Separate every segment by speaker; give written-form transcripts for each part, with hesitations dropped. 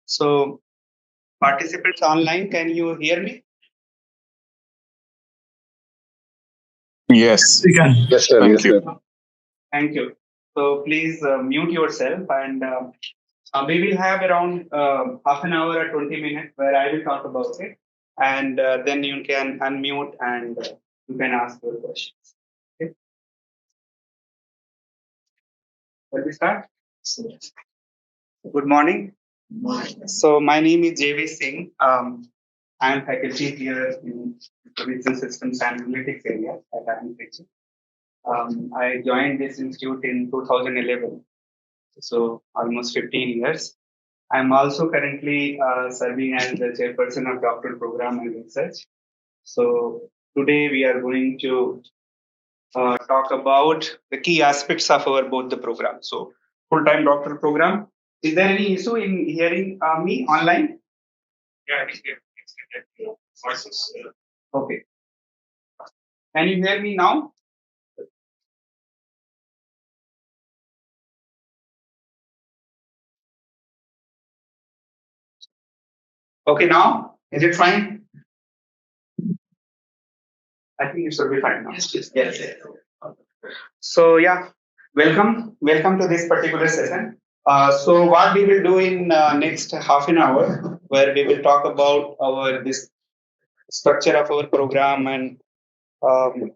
Speaker 1: So, participants online, can you hear me?
Speaker 2: Yes.
Speaker 3: Yes, sir.
Speaker 2: Thank you.
Speaker 1: Thank you. So, please mute yourself, and we will have around half an hour or 20 minutes where I will talk about it, and then you can unmute and you can ask your questions. Okay. Shall we start? Good morning. So, my name is JV Singh. I am faculty here in Information Systems and Analytics area at Enriched. I joined this institute in 2011, so almost 15 years. I'm also currently serving as the chairperson of Doctoral Programme and Research. So today we are going to talk about the key aspects of our both the program. So full-time doctoral program. Is there any issue in hearing me online? Yeah, I think voices. Okay. Can you hear me now? Okay, now is it fine? I think it should be fine now. Yes. So yeah, welcome to this particular session. So what we will do in next half an hour, where we will talk about our this structure of our program and um,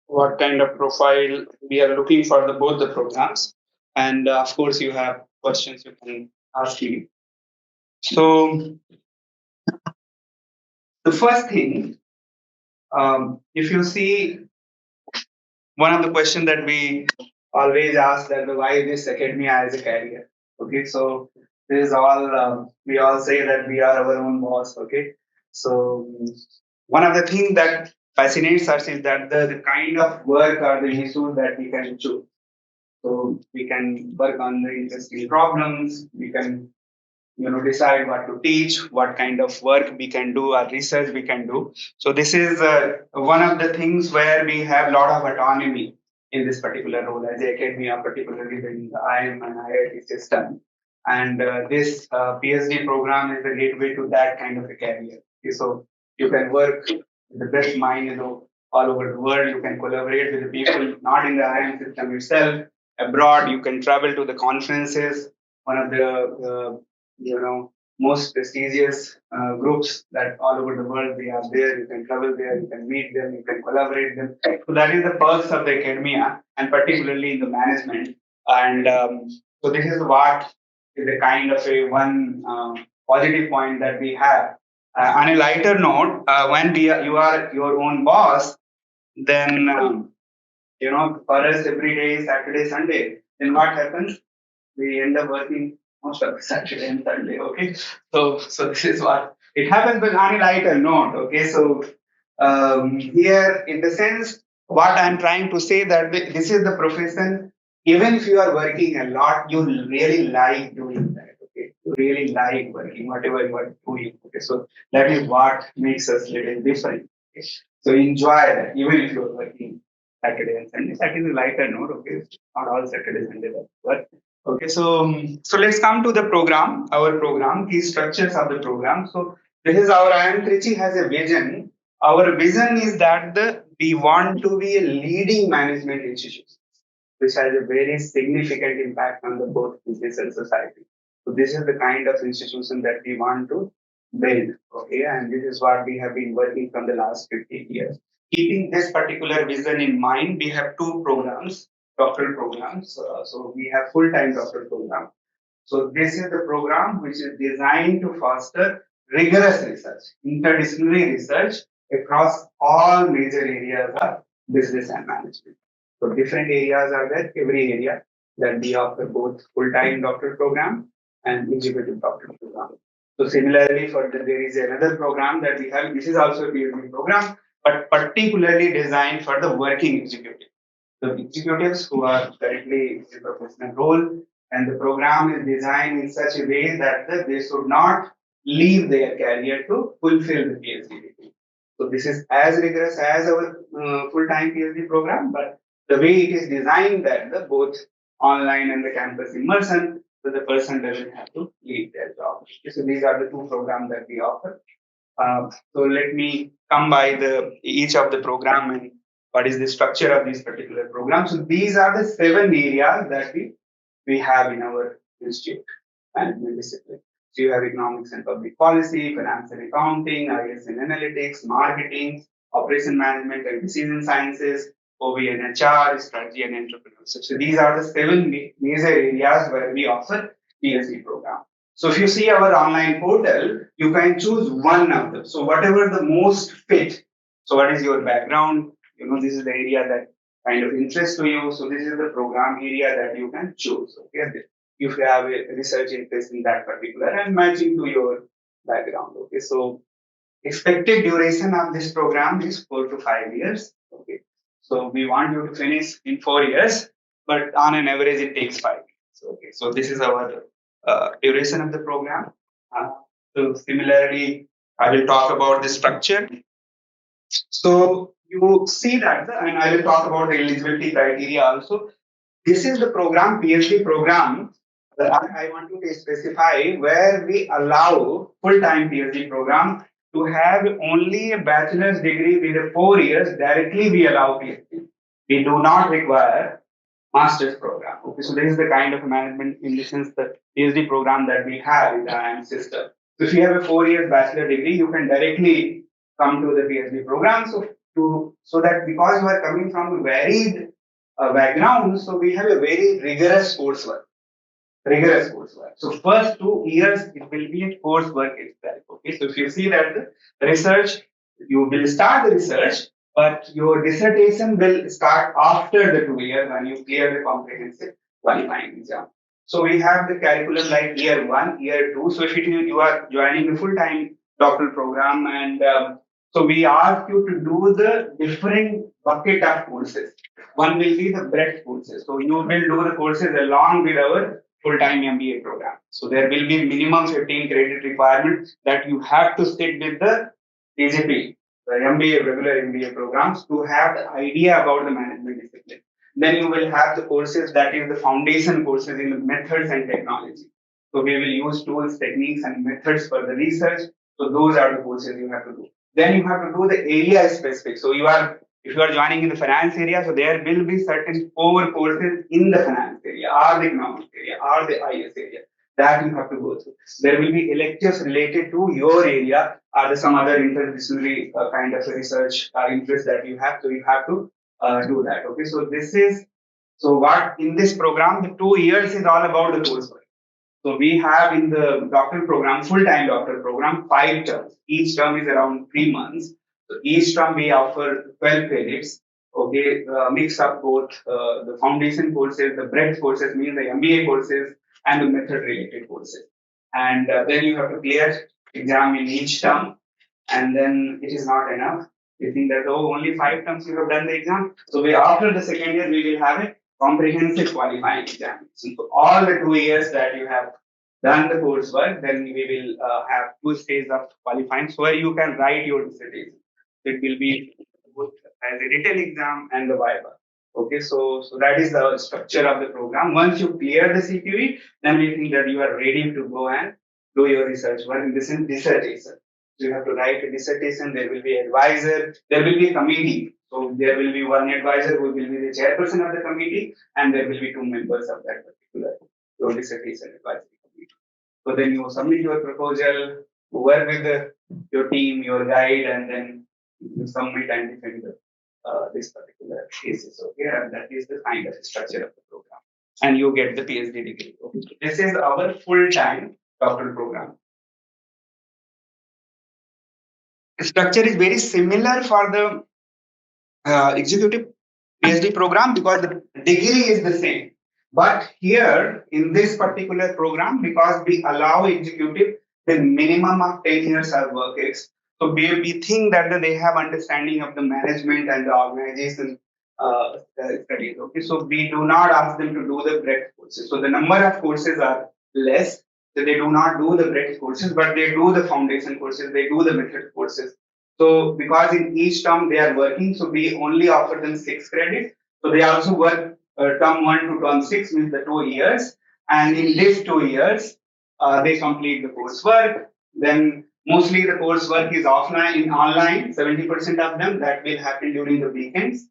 Speaker 1: what kind of profile we are looking for the both the programs, and of course you have questions you can ask me. So the first thing, if you see one of the questions that we always ask that why this academia as a career. Okay, so this is all we all say that we are our own boss. Okay, so one of the things that fascinates us is that the kind of work or the issues that we can choose. So we can work on the interesting problems. We can decide what to teach, what kind of work we can do or research we can do. So this is one of the things where we have a lot of autonomy in this particular role as a academia, particularly in the IIM and IIT system. And this PhD program is the gateway to that kind of a career. Okay, so you can work with the best mind, all over the world. You can collaborate with the people not in the IIM system itself. Abroad, you can travel to the conferences. One of the most prestigious groups that all over the world they are there. You can travel there, you can meet them, you can collaborate them. So that is the perks of the academia, and particularly in the management. And so this is what is the kind of a one positive point that we have. On a lighter note, when you are your own boss, then for us every day is Saturday, Sunday. Then what happens? We end up working most of the Saturday and Sunday. Okay, so this is what it happens. But on a lighter note, okay, so here in the sense, what I'm trying to say that this is the profession. Even if you are working a lot, you really like doing that. Okay, you really like working whatever you are doing. Okay, so that is what makes us little different. Okay? So enjoy that, even if you are working Saturday and Sunday. That is a lighter note. Okay, not all Saturday Sunday work. Okay, so let's come to the program, our program, key structures of the program. So this is our IIM Trichy has a vision. Our vision is that we want to be a leading management institution, which has a very significant impact on the both business and society. So this is the kind of institution that we want to build. Okay, and this is what we have been working from the last 15 years. Keeping this particular vision in mind, we have two programs, doctoral programs. So we have full-time doctoral program. So this is the program which is designed to foster rigorous research, interdisciplinary research across all major areas of business and management. So different areas are there, every area that we offer both full-time doctoral program and executive doctoral program. So similarly, there is another program that we have. This is also a PhD program, but particularly designed for the working executive. The executives who are currently in a professional role, and the program is designed in such a way that they should not leave their career to fulfill the PhD degree. So this is as rigorous as our full-time PhD program, but the way it is designed that the both online and the campus immersion, so the person doesn't have to leave their job. So these are the two programs that we offer. So let me come by each of the program and what is the structure of this particular program. So these are the 7 areas that we have in our institute management discipline. So you have economics and public policy, finance and accounting, IS and analytics, marketing, operation management and decision sciences, OB and HR, strategy and entrepreneurship. So these are the 7 major areas where we offer PhD program. So if you see our online portal, you can choose one of them. So whatever the most fit. So what is your background? This is the area that kind of interests to you. So this is the program area that you can choose. Okay, if you have a research interest in that particular and matching to your background. Okay, so expected duration of this program is 4 to 5 years. Okay, so we want you to finish in 4 years, but on an average it takes 5 years. Okay, so this is our duration of the program. So similarly, I will talk about the structure. So you see that, and I will talk about the eligibility criteria also. This is the program, PhD program, that I want to specify where we allow full-time PhD program to have only a bachelor's degree with a 4 years. Directly we allow PhD. We do not require master's program. Okay, so this is the kind of management in the sense the PhD program that we have in the IIM system. So if you have a 4 years bachelor degree, you can directly come to the PhD program. So that because you are coming from a varied background, so we have a very rigorous coursework. So first 2 years it will be a coursework itself. Okay, so if you see that the research, you will start the research, but your dissertation will start after the 2 years when you clear the comprehensive qualifying exam. So we have the curriculum like year 1, year 2. So if you are joining the full-time doctoral program, and so we ask you to do the different bucket of courses. One will be the breadth courses. So you will do the courses along with our full-time MBA program. So there will be minimum 15 credit requirement that you have to sit with the TGP, the MBA, regular MBA programs, to have the idea about the management discipline. Then you will have the courses that is the foundation courses in the methods and technology. So we will use tools, techniques and methods for the research. So those are the courses you have to do. Then you have to do the area specific. So if you are joining in the finance area, so there will be certain core courses in the finance area, or the economics area, or the IS area that you have to go through. There will be electives related to your area or some other interdisciplinary kind of research interest that you have. So you have to do that. Okay, so what in this program, the 2 years is all about the coursework. So we have in the doctoral program, full-time doctoral program, 5 terms. Each term is around 3 months. So each term we offer 12 credits. Okay, mix up both the foundation courses, the breadth courses, means the MBA courses, and the method-related courses. And then you have to clear exam in each term. And then it is not enough. You think that, only 5 terms you have done the exam. So after the second year, we will have a comprehensive qualifying exam. So all the 2 years that you have done the coursework, then we will have 2 stages of qualifying, so where you can write your dissertation. It will be both as a written exam and the viva. Okay, so that is the structure of the program. Once you clear the CQE, then we think that you are ready to go and do your research work in this dissertation. So you have to write a dissertation. There will be advisor. There will be a committee. So there will be one advisor who will be the chairperson of the committee, and there will be 2 members of that particular your dissertation advisory committee. So then you submit your proposal, work with your team, your guide, and then you submit and defend this particular thesis. Okay, and that is the kind of structure of the program, and you get the PhD degree. Okay. This is our full-time doctoral program. The structure is very similar for the executive PhD program because the degree is the same. But here in this particular program, because we allow executive the minimum of 10 years of work ex, so we think that they have understanding of the management and the organization studies. Okay, so we do not ask them to do the breadth courses. So the number of courses are less. So they do not do the breadth courses, but they do the foundation courses. They do the method courses. So because in each term they are working, so we only offer them 6 credits. So they also work term 1 to term 6, means the 2 years. And in these 2 years, they complete the coursework. Then mostly the coursework is offline, in online. 70% of them that will happen during the weekends.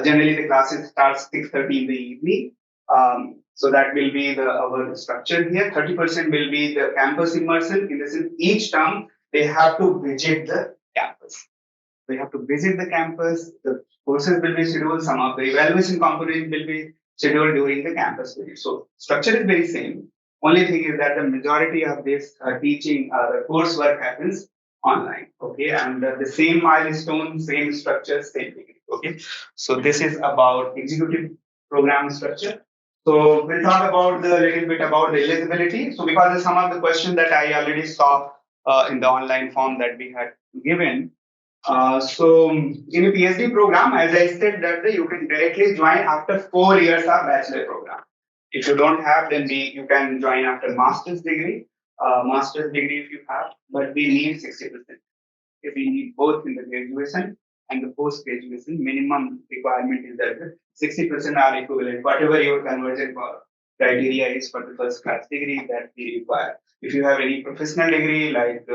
Speaker 1: Generally, the classes start 6:30 in the evening. So that will be our structure here. 30% will be the campus immersion. In the sense, each term they have to visit the campus. They have to visit the campus. The courses will be scheduled. Some of the evaluation component will be scheduled during the campus visit. So structure is very same. Only thing is that the majority of this teaching, the coursework happens online. Okay, and the same milestone, same structure, same degree. Okay, so this is about executive program structure. So we'll talk about the little bit about the eligibility. So because of some of the questions that I already saw in the online form that we had given. So in a PhD program, as I said, that you can directly join after 4 years of bachelor program. If you don't have, then you can join after master's degree. Master's degree if you have, but we need 60%. If we need both in the graduation and the post graduation, minimum requirement is that 60% are equivalent. Whatever your conversion criteria is for the first class degree that we require. If you have any professional degree like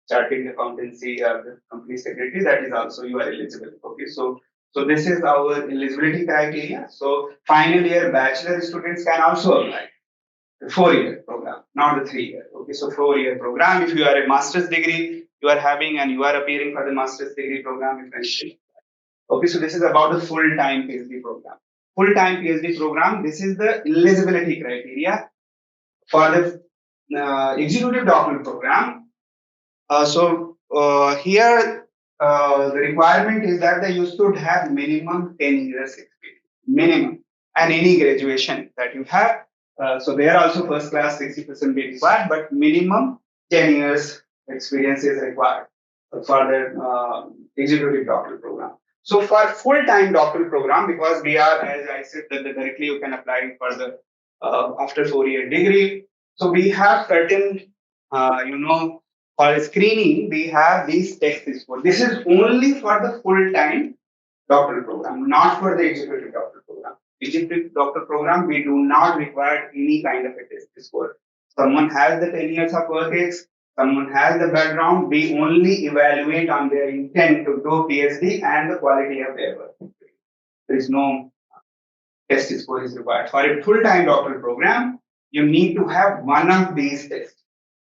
Speaker 1: chartered accountancy or the company secretary, that is also you are eligible. Okay, so this is our eligibility criteria. So final year bachelor students can also apply. The 4 year program, not the 3 year. Okay, so 4 year program. If you are a master's degree, you are having and you are appearing for the master's degree program, you can see. Okay, so this is about the full-time PhD program. Full-time PhD program. This is the eligibility criteria for the executive doctoral program. Here the requirement is that you should have minimum 10 years experience, minimum, and any graduation that you have. So there also first class 60% be required, but minimum 10 years experience is required for the executive doctoral program. So for full-time doctoral program, because we are, as I said, that directly you can apply for the after 4 year degree. So we have certain, for screening, we have these test scores. This is only for the full-time doctoral program, not for the executive doctoral program. Executive doctoral program, we do not require any kind of a test score. Someone has the 10 years of work ex, someone has the background, we only evaluate on their intent to do PhD and the quality of their work. There is no test score is required. For a full-time doctoral program, you need to have one of these tests.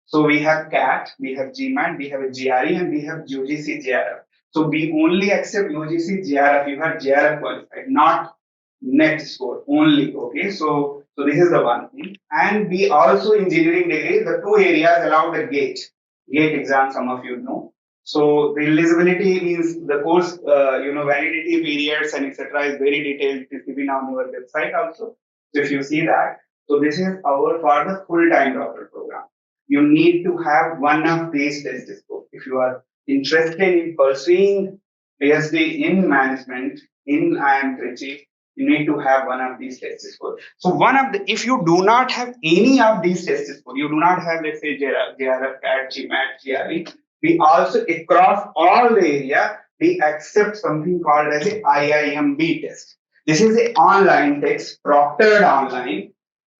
Speaker 1: So we have CAT, we have GMAT, we have a GRE, and we have UGC GRF. So we only accept UGC GRF. You have GRF qualified, not net score only. Okay, so this is the one thing. And we also engineering degree, the 2 areas allow the GATE exam. Some of you know. So the eligibility means the course, validity periods and etc. is very detailed. It is given on our website also. So if you see that, so this is our for the full-time doctoral program. You need to have one of these test scores. If you are interested in pursuing PhD in management in IIM Trichy, you need to have one of these test scores. So if you do not have any of these test scores, you do not have, let's say, GRF, CAT, GMAT, GRE, we also, across all the area, we accept something called as a IIMB test. This is an online test, proctored online.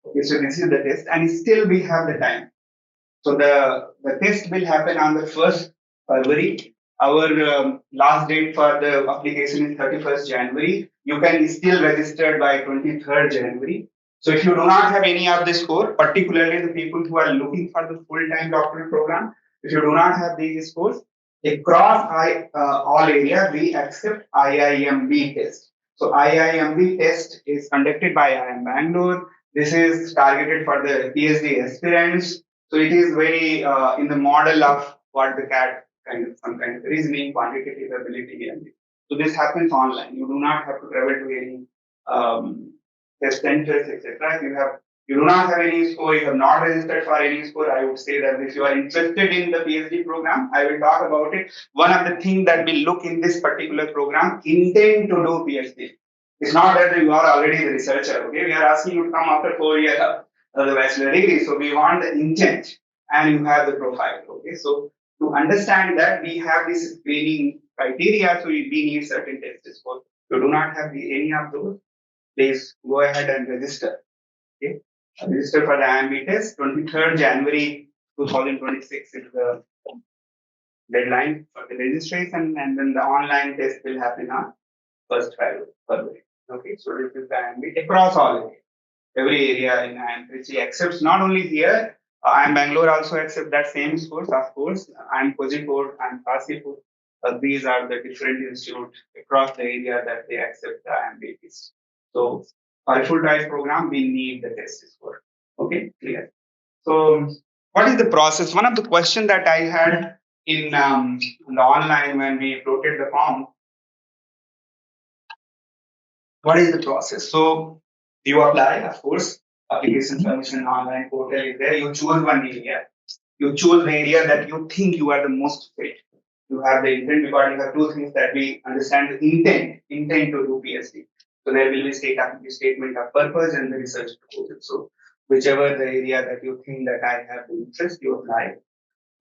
Speaker 1: Okay, so this is the test, and still we have the time. So the test will happen on the 1st February. Our last date for the application is 31st January. You can still register by 23rd January. So if you do not have any of this score, particularly the people who are looking for the full-time doctoral program, if you do not have these scores, across all area, we accept IIMB test. So IIMB test is conducted by IIM Bangalore. This is targeted for the PhD aspirants. So it is very in the model of what the CAT some kind of reasoning, quantitative ability, and so this happens online. You do not have to travel to any test centers, etc. You do not have any score, you have not registered for any score. I would say that if you are interested in the PhD program, I will talk about it. One of the things that we look in this particular program, intend to do PhD. It's not that you are already the researcher. Okay, we are asking you to come after 4 years of the bachelor degree. So we want the intent and you have the profile. Okay, so to understand that we have this screening criteria, so we need certain test scores. If you do not have any of those, please go ahead and register. Okay. register for the IIMB test. 23rd January 2026 is the deadline for the registration, and then the online test will happen on 1st February. Okay, so this is the IIMB across all areas. Every area in IIM Trichy accepts, not only here, IIM Bangalore also accept that same course, of course. IIM Kozhikode, IIM Kasipur. These are the different institutes across the area that they accept the IIMB test. So for a full-time program, we need the test score. Okay, clear. So what is the process? One of the questions that I had in the online when we floated the form, what is the process? So you apply, of course, application submission online portal is there. You choose one area. You choose the area that you think you are the most fit. You have the intent, because you have two things that we understand: the intent to do PhD. So there will be statement of purpose and the research proposal. So whichever the area that you think that I have the interest, you apply.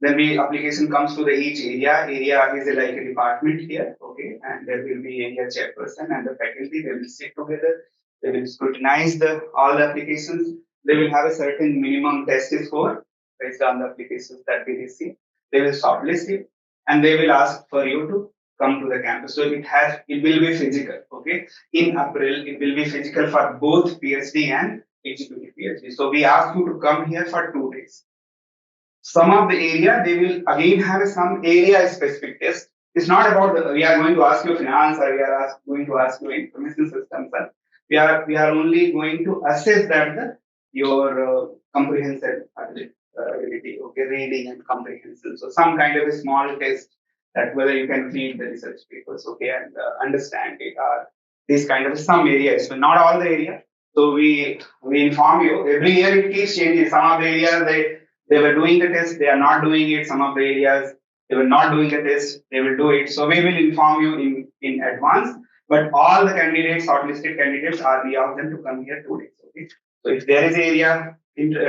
Speaker 1: Then the application comes to the each area. Area is like a department here, okay, and there will be area chairperson and the faculty. They will sit together. They will scrutinize all the applications. They will have a certain minimum test score based on the applications that we receive. They will shortlist it, and they will ask for you to come to the campus. So it will be physical, okay. In April, it will be physical for both PhD and executive PhD. So we ask you to come here for 2 days. Some of the area they will again have some area specific test. It's not about we are going to ask you finance, or we are going to ask you information systems. We are only going to assess that your comprehensive ability, okay, reading and comprehension. So some kind of a small test that whether you can read the research papers, okay, and understand it, or this kind of some areas, but not all the area. So we inform you every year. It keeps changing. Some of the areas they were doing the test, they are not doing it. Some of the areas they were not doing the test, they will do it. So we will inform you in advance. But all the candidates, shortlisted candidates, we ask them to come here 2 days. Okay. So if there is area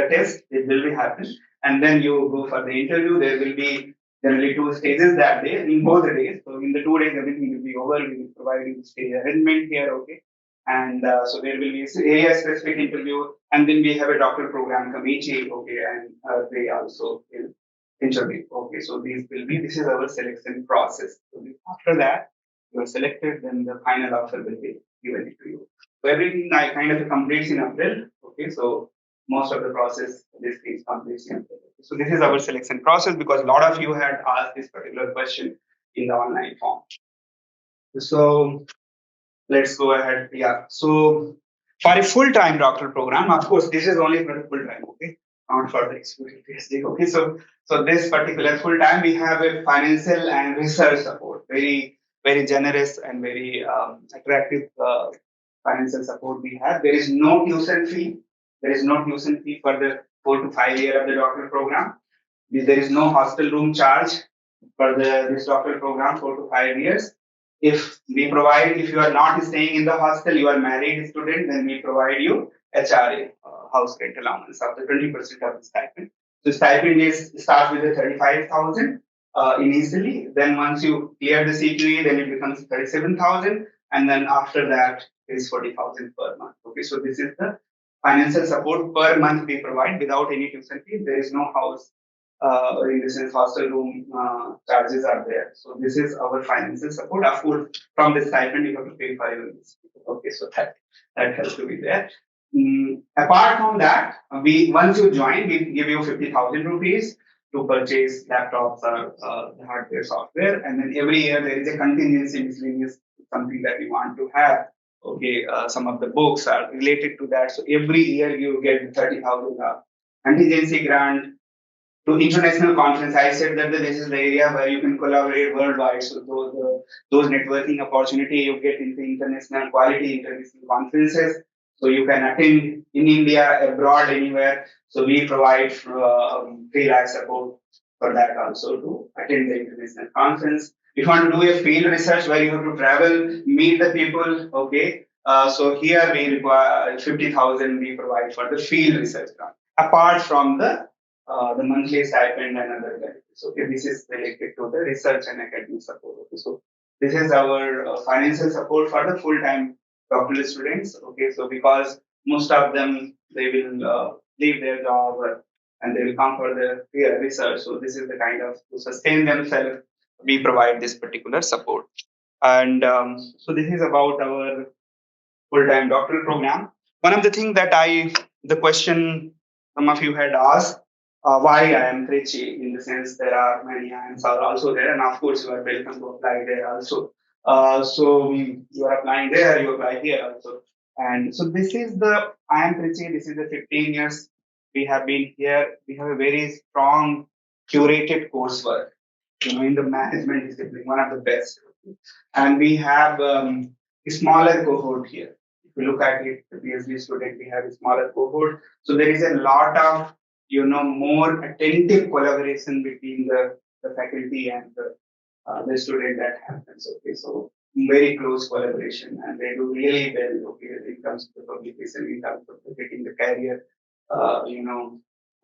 Speaker 1: test, it will be happen, and then you go for the interview. There will be generally 2 stages that day in both the days. So in the 2 days, everything will be over. We will provide you stay arrangement here. Okay. And so there will be area specific interview, and then we have a doctoral program committee, okay, and they also will interview, okay. So this is our selection process. So after that you are selected, then the final offer will be given to you. So everything I kind of completes in April, okay. So most of the process this is completes in April. So this is our selection process, because a lot of you had asked this particular question in the online form. So let's go ahead. Yeah. So for a full-time doctoral program, of course, this is only for the full-time, okay, not for the executive PhD. Okay. So this particular full-time, we have a financial and research support, very generous and very attractive financial support we have. There is no tuition fee. There is no tuition fee for the 4 to 5 year of the doctoral program. There is no hostel room charge for this doctoral program 4 to 5 years. If you are not staying in the hostel, you are married student, then we provide you HRA, house rent allowance of the 20% of the stipend. So stipend starts with the 35,000 initially. Then once you clear the CQE, then it becomes 37,000, and then after that is 40,000 per month. Okay, so this is the financial support per month we provide without any tuition fee. There is no house in the sense hostel room charges are there. So this is our financial support. Of course, from the stipend you have to pay for your meals. Okay, so that has to be there. Apart from that, once you join, we give you 50,000 rupees to purchase laptops or hardware, software, and then every year there is a contingency miscellaneous, something that we want to have. Okay, some of the books are related to that. So every year you get 30,000 contingency grant. To international conference, I said that this is the area where you can collaborate worldwide. So those networking opportunity you get into international quality international conferences. So you can attend in India, abroad, anywhere. So we provide 3 lakh support for that also to attend the international conference. If you want to do a field research where you have to travel, meet the people, okay. So here we require 50,000 we provide for the field research grant, apart from the monthly stipend and other benefits. Okay, this is related to the research and academic support. Okay, so this is our financial support for the full-time doctoral students. Okay, so because most of them they will leave their job and they will come for the research. So this is the kind of to sustain themselves. We provide this particular support, and so this is about our full-time doctoral program. One of the things that the question some of you had asked, why IIM Trichy, in the sense there are many IIMs are also there, and of course you are welcome to apply there also. You are applying there, you apply here also. And so this is the IIM Trichy, this is the 15 years we have been here. We have a very strong curated coursework, in the management discipline, one of the best. And we have a smaller cohort here. If you look at it, the PhD student, we have a smaller cohort. So there is a lot of, more attentive collaboration between the faculty and the student that happens. Okay, so very close collaboration, and they do really well. Okay, in terms of the publication, in terms of getting the career,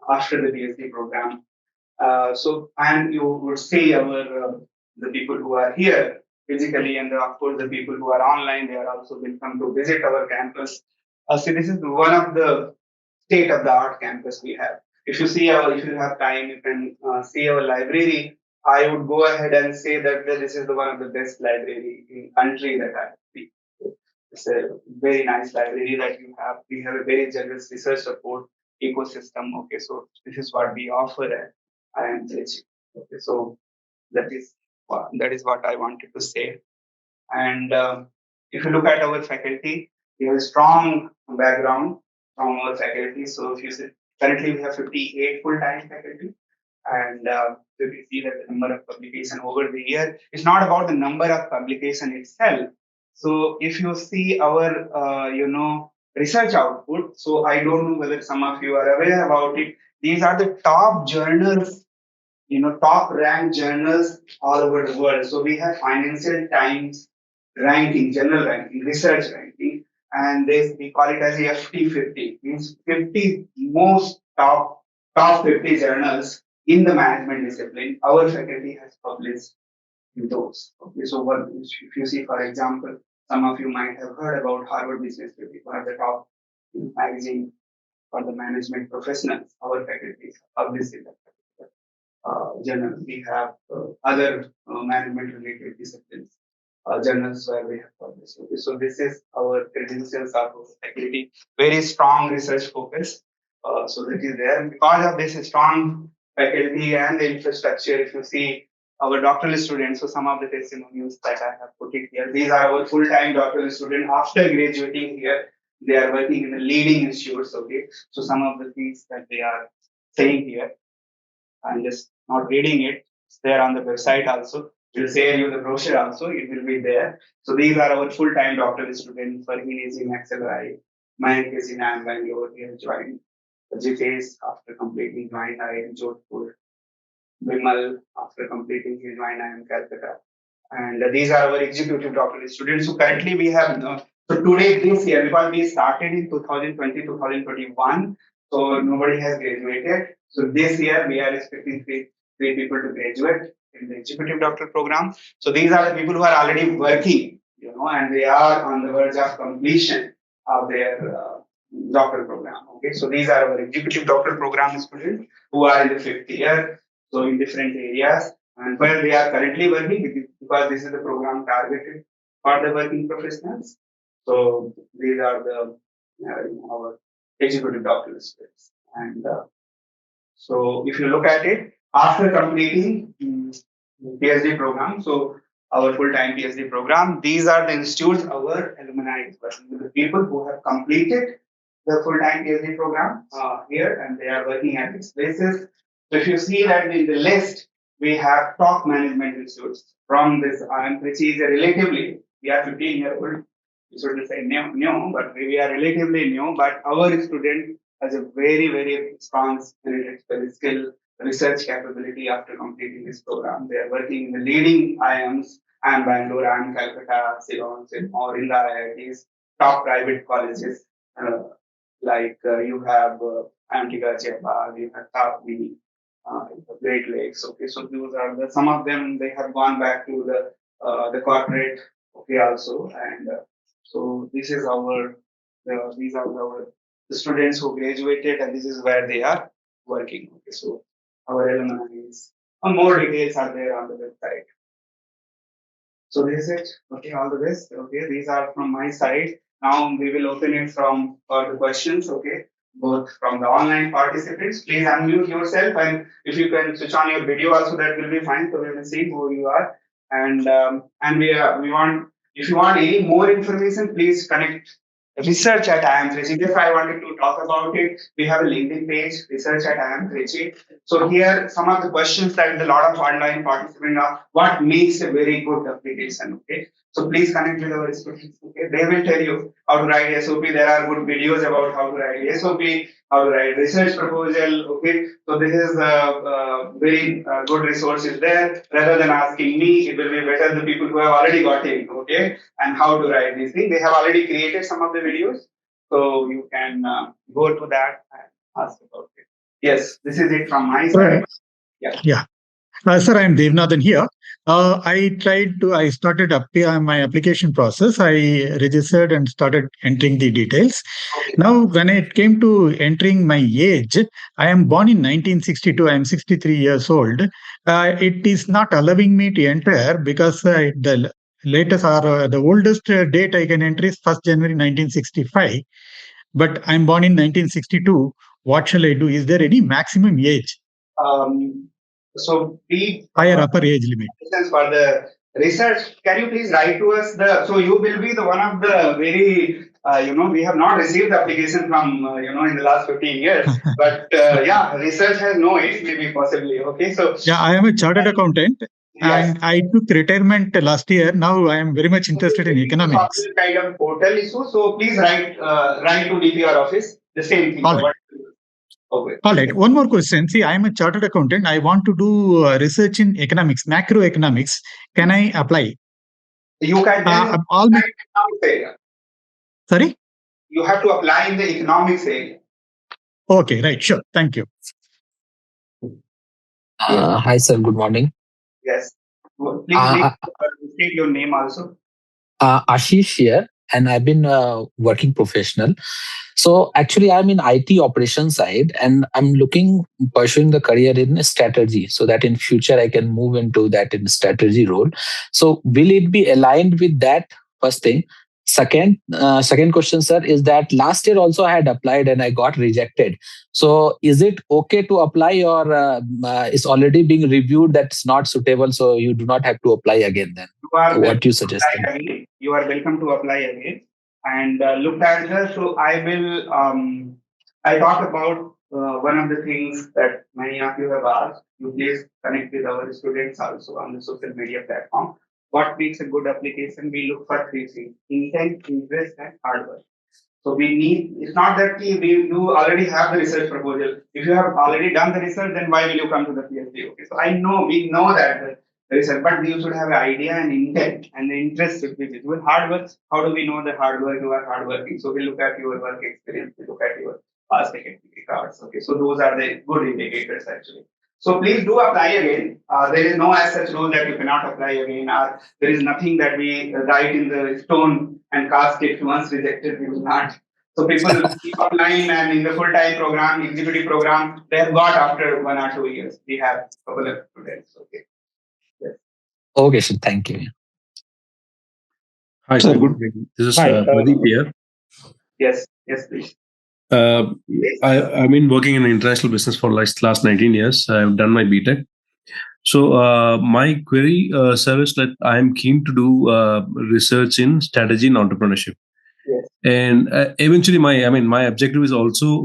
Speaker 1: after the PhD program. And you would see the people who are here physically, and of course the people who are online, they are also welcome to visit our campus. See, this is one of the state of the art campus we have. If you have time, you can see our library. I would go ahead and say that this is one of the best library in country that I have seen. It's a very nice library that you have. We have a very generous research support ecosystem. Okay, so this is what we offer at IIM Trichy. Okay, so that is what I wanted to say. And if you look at our faculty, we have a strong background from our faculty. So if you see, currently we have 58 full-time faculty, and if you see that the number of publication over the year, it's not about the number of publication itself. So if you see our, research output, so I don't know whether some of you are aware about it. These are the top journals, top ranked journals all over the world. So we have Financial Times ranking, general ranking, research ranking, and we call it as the FT50, means 50 most top 50 journals in the management discipline. Our faculty has published in those. Okay, so if you see, for example, some of you might have heard about Harvard Business Review, one of the top magazine for the management professionals. Our faculty published in that journal. We have other management related disciplines journals where we have published. Okay, so this is our credentials of our faculty. Very strong research focus. So that is there. And because of this strong faculty and the infrastructure, if you see our doctoral students, so some of the testimonials that I have put it here, these are our full-time doctoral students. After graduating here, they are working in the leading institutes. Okay, so some of the things that they are saying here, I'm just not reading it. It's there on the website also. We'll share you the brochure also. It will be there. So these are our full-time doctoral students. Farheen is in XLI. Mayank is in IIM Bangalore. He has joined. Jitesh, after completing, joined IIM Jodhpur. Vimal, after completing, he joined IIM Calcutta. And these are our executive doctoral students. So currently we have, so today, this year, because we started in 2020, 2021, so nobody has graduated. So this year we are expecting three people to graduate in the executive doctoral program. So these are the people who are already working, and they are on the verge of completion of their doctoral program. Okay, so these are our executive doctoral program students who are in the fifth year, so in different areas, and where they are currently working, because this is the program targeted for the working professionals. So these are the our executive doctoral students. And so if you look at it, after completing PhD program, so our full-time PhD program, these are the institutes our alumni is working with, the people who have completed the full-time PhD program here, and they are working at these places. So if you see that in the list, we have top management institutes from this IIM, which is relatively, we are 15-year-old, we should say new, but we are relatively new, but our student has a very, very strong skill, research capability after completing this program. They are working in the leading IIMs, IIM Bangalore, IIM Calcutta, Ceylon, or in the IITs, top private colleges, like you have IIM Tiruchirappalli, you have TAPV, Great Lakes. Okay, so those are some of them. They have gone back to the corporate. Okay, also, and so this is these are our the students who graduated, and this is where they are working. Okay, so our alumni is, more details are there on the website. So this is it. Okay, all the best. Okay, these are from my side. Now we will open it for the questions. Okay, both from the online participants. Please unmute yourself, and if you can switch on your video also, that will be fine. So we will see who you are, and we want, if you want any more information, please connect research at IIM Trichy. If I wanted to talk about it, we have a LinkedIn page, research at IIM Trichy. So here, some of the questions that a lot of online participants are, what makes a very good application? Okay. So please connect with our students. Okay. They will tell you how to write SOP. There are good videos about how to write SOP, how to write research proposal. Okay. So this is a very good resource is there. Rather than asking me, it will be better the people who have already got in. Okay. And how to write these things. They have already created some of the videos. So you can go to that and ask about it. Yes, this is it from my side.
Speaker 2: Yeah. Sir, I am Devnathan here. I started my application process. I registered and started entering the details.
Speaker 1: Okay.
Speaker 2: Now, when it came to entering my age, I am born in 1962. I am 63 years old. It is not allowing me to enter because the latest or the oldest date I can enter is 1st January 1965. But I'm born in 1962. What shall I do? Is there any maximum age?
Speaker 1: So be
Speaker 2: higher upper age limit
Speaker 1: for the research. Can you please write to us so you will be the one of the very we have not received the application from in the last 15 years, but yeah, research has no age, maybe possibly. Okay, so
Speaker 2: yeah, I am a chartered accountant.
Speaker 1: Yes.
Speaker 2: And I took retirement last year. Now I am very much interested in economics.
Speaker 1: Kind of portal issue. So please write to DPR office. The same thing.
Speaker 2: All right.
Speaker 1: Okay.
Speaker 2: All right. One more question. See, I am a chartered accountant. I want to do research in economics, macroeconomics. Can I apply?
Speaker 1: You can. Economics area.
Speaker 2: Sorry?
Speaker 1: You have to apply in the economics area.
Speaker 2: Okay. Right. Sure. Thank you.
Speaker 3: Hi, sir. Good morning.
Speaker 1: Yes. Please state your name also.
Speaker 3: Ashish here, and I've been a working professional. So actually, I'm in IT operations side, and I'm pursuing the career in strategy, so that in future I can move into that in strategy role. So will it be aligned with that? First thing. Second question, sir, is that last year also I had applied and I got rejected. So is it okay to apply, or is already being reviewed that's not suitable, so you do not have to apply again then? What you suggest?
Speaker 1: You are welcome to apply again and look at this. So I will I'll talk about one of the things that many of you have asked. You please connect with our students also on the social media platform. What makes a good application? We look for three things: intent, interest, and hard work. So we need, it's not that you already have the research proposal. If you have already done the research, then why will you come to the PhD? Okay, so we know that the research, but you should have an idea and intent, and the interest should be visible. Hard work, how do we know the hard work? You are hardworking. So we look at your work experience, we look at your past academic records. Okay, so those are the good indicators actually. So please do apply again. There is no as such rule that you cannot apply again, or there is nothing that we write in the stone and cast it. Once rejected, we will not. So people keep applying, and in the full-time program, executive program, they have got after 1 or 2 years. We have a couple of students. Okay. Yes.
Speaker 3: Okay, sir. Thank you.
Speaker 4: Hi, sir. Good morning. This is Pradeep here.
Speaker 1: Yes, please.
Speaker 4: I've been working in international business for last 19 years. I've done my BTech. So my query, sir, is that I am keen to do research in strategy and entrepreneurship.
Speaker 1: Yes.
Speaker 4: And eventually, my objective is also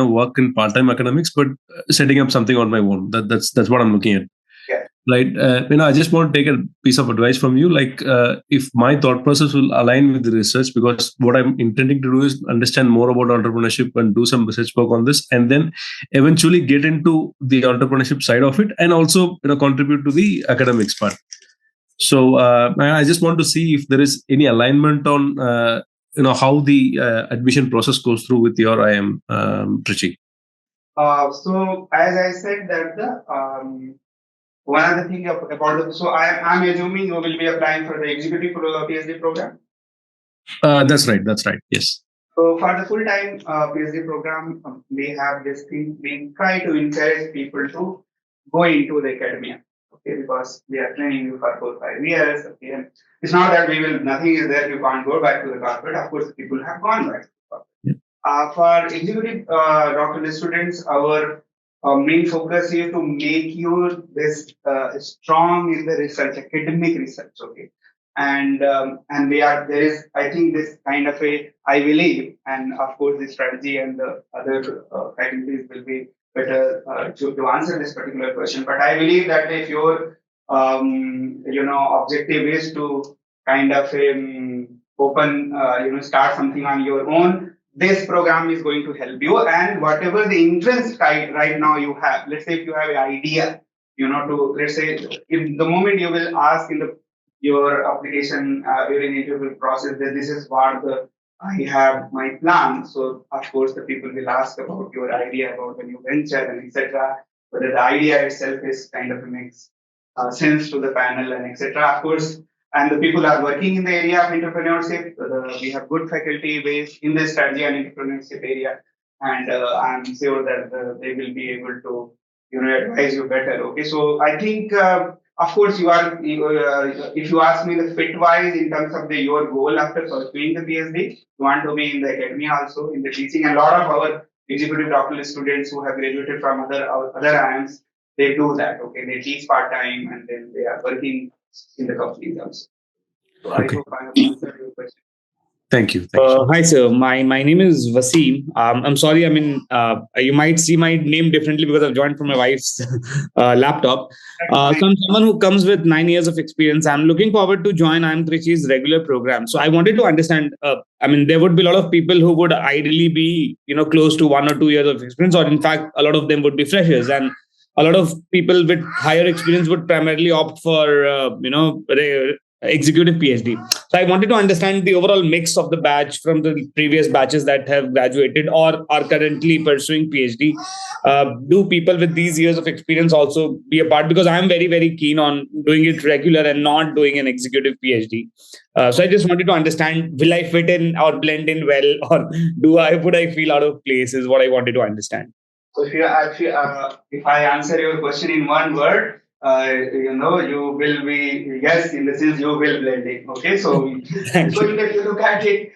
Speaker 4: work in part-time academics, but setting up something on my own. That's what I'm looking at.
Speaker 1: Yeah.
Speaker 4: Right. I just want to take a piece of advice from you. Like, if my thought process will align with the research, because what I'm intending to do is understand more about entrepreneurship and do some research work on this, and then eventually get into the entrepreneurship side of it, and also contribute to the academics part. So I just want to see if there is any alignment on how the admission process goes through with your IIM Trichy.
Speaker 1: So as I said that the one other thing about so I'm assuming you will be applying for the executive PhD program.
Speaker 4: That's right. Yes.
Speaker 1: So for the full-time PhD program, we have this thing. We try to encourage people to go into the academia, okay, because we are training you for 4 5 years. Okay, and it's not that we will nothing is there. You can't go back to the corporate. Of course, people have gone back to the corporate. For executive doctoral students, our main focus is to make you this strong in the research, academic research. Okay, and we are there is I think this kind of a I believe, and of course the strategy and the other faculties will be better to answer this particular question. But I believe that if your objective is to kind of open start something on your own, this program is going to help you. And whatever the interest right now you have, let's say if you have an idea, to let's say if the moment you will ask in the your application during the interview process that this is what I have my plan. So of course the people will ask about your idea about the new venture and etc. Whether the idea itself is kind of makes sense to the panel and etc. Of course, and the people are working in the area of entrepreneurship. We have good faculty based in the strategy and entrepreneurship area, and I'm sure that they will be able to advise you better. Okay, so I think. Of course, if you ask me the fit wise in terms of your goal after pursuing the PhD, you want to be in the academia also in the teaching. And a lot of our executive doctoral students who have graduated from other IIMs, they do that. Okay, they teach part time and then they are working in the companies also. So I hope I have answered your question.
Speaker 4: Thank you.
Speaker 5: Hi, sir. My name is Wasim. I'm sorry. I mean, you might see my name differently because I've joined from my wife's laptop. So I'm someone who comes with 9 years of experience. I'm looking forward to join IIM Trichy's regular program. So I wanted to understand. I mean, there would be a lot of people who would ideally be, close to 1 or 2 years of experience, or in fact, a lot of them would be freshers, and a lot of people with higher experience would primarily opt for, executive PhD. So I wanted to understand the overall mix of the batch from the previous batches that have graduated or are currently pursuing PhD. Do people with these years of experience also be a part? Because I'm very, very keen on doing it regular and not doing an executive PhD. So I just wanted to understand, will I fit in or blend in well, or would I feel out of place is what I wanted to understand.
Speaker 1: So if I answer your question in one word, you will be, yes, in the sense you will blend in. Okay, so if you look at it,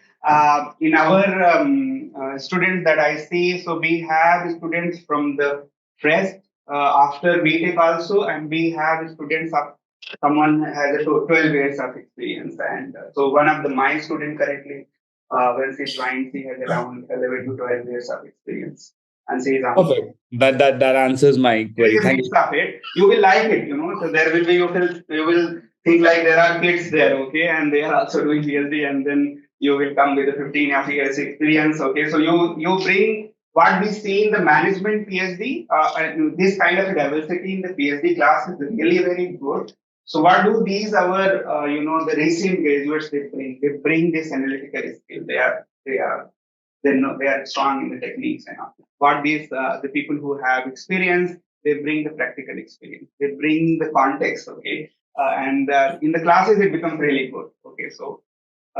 Speaker 1: in our students that I see, so we have students from the fresh after BTech also, and we have students of someone has a 12 years of experience, and so one of my student currently, when she joined, she has around 11 to 12 years of experience. And say
Speaker 5: okay, that answers my query. Thank you.
Speaker 1: You will like it, So there will be you will think like there are kids there, okay, and they are also doing PhD, and then you will come with a 15 years experience, okay. So you bring what we see in the management PhD, and this kind of diversity in the PhD class is really very good. So what do these our the recent graduates they bring? They bring this analytical skill. They are strong in the techniques and all. What these the people who have experience, they bring the practical experience. They bring the context, okay, and in the classes it becomes really good. Okay, so.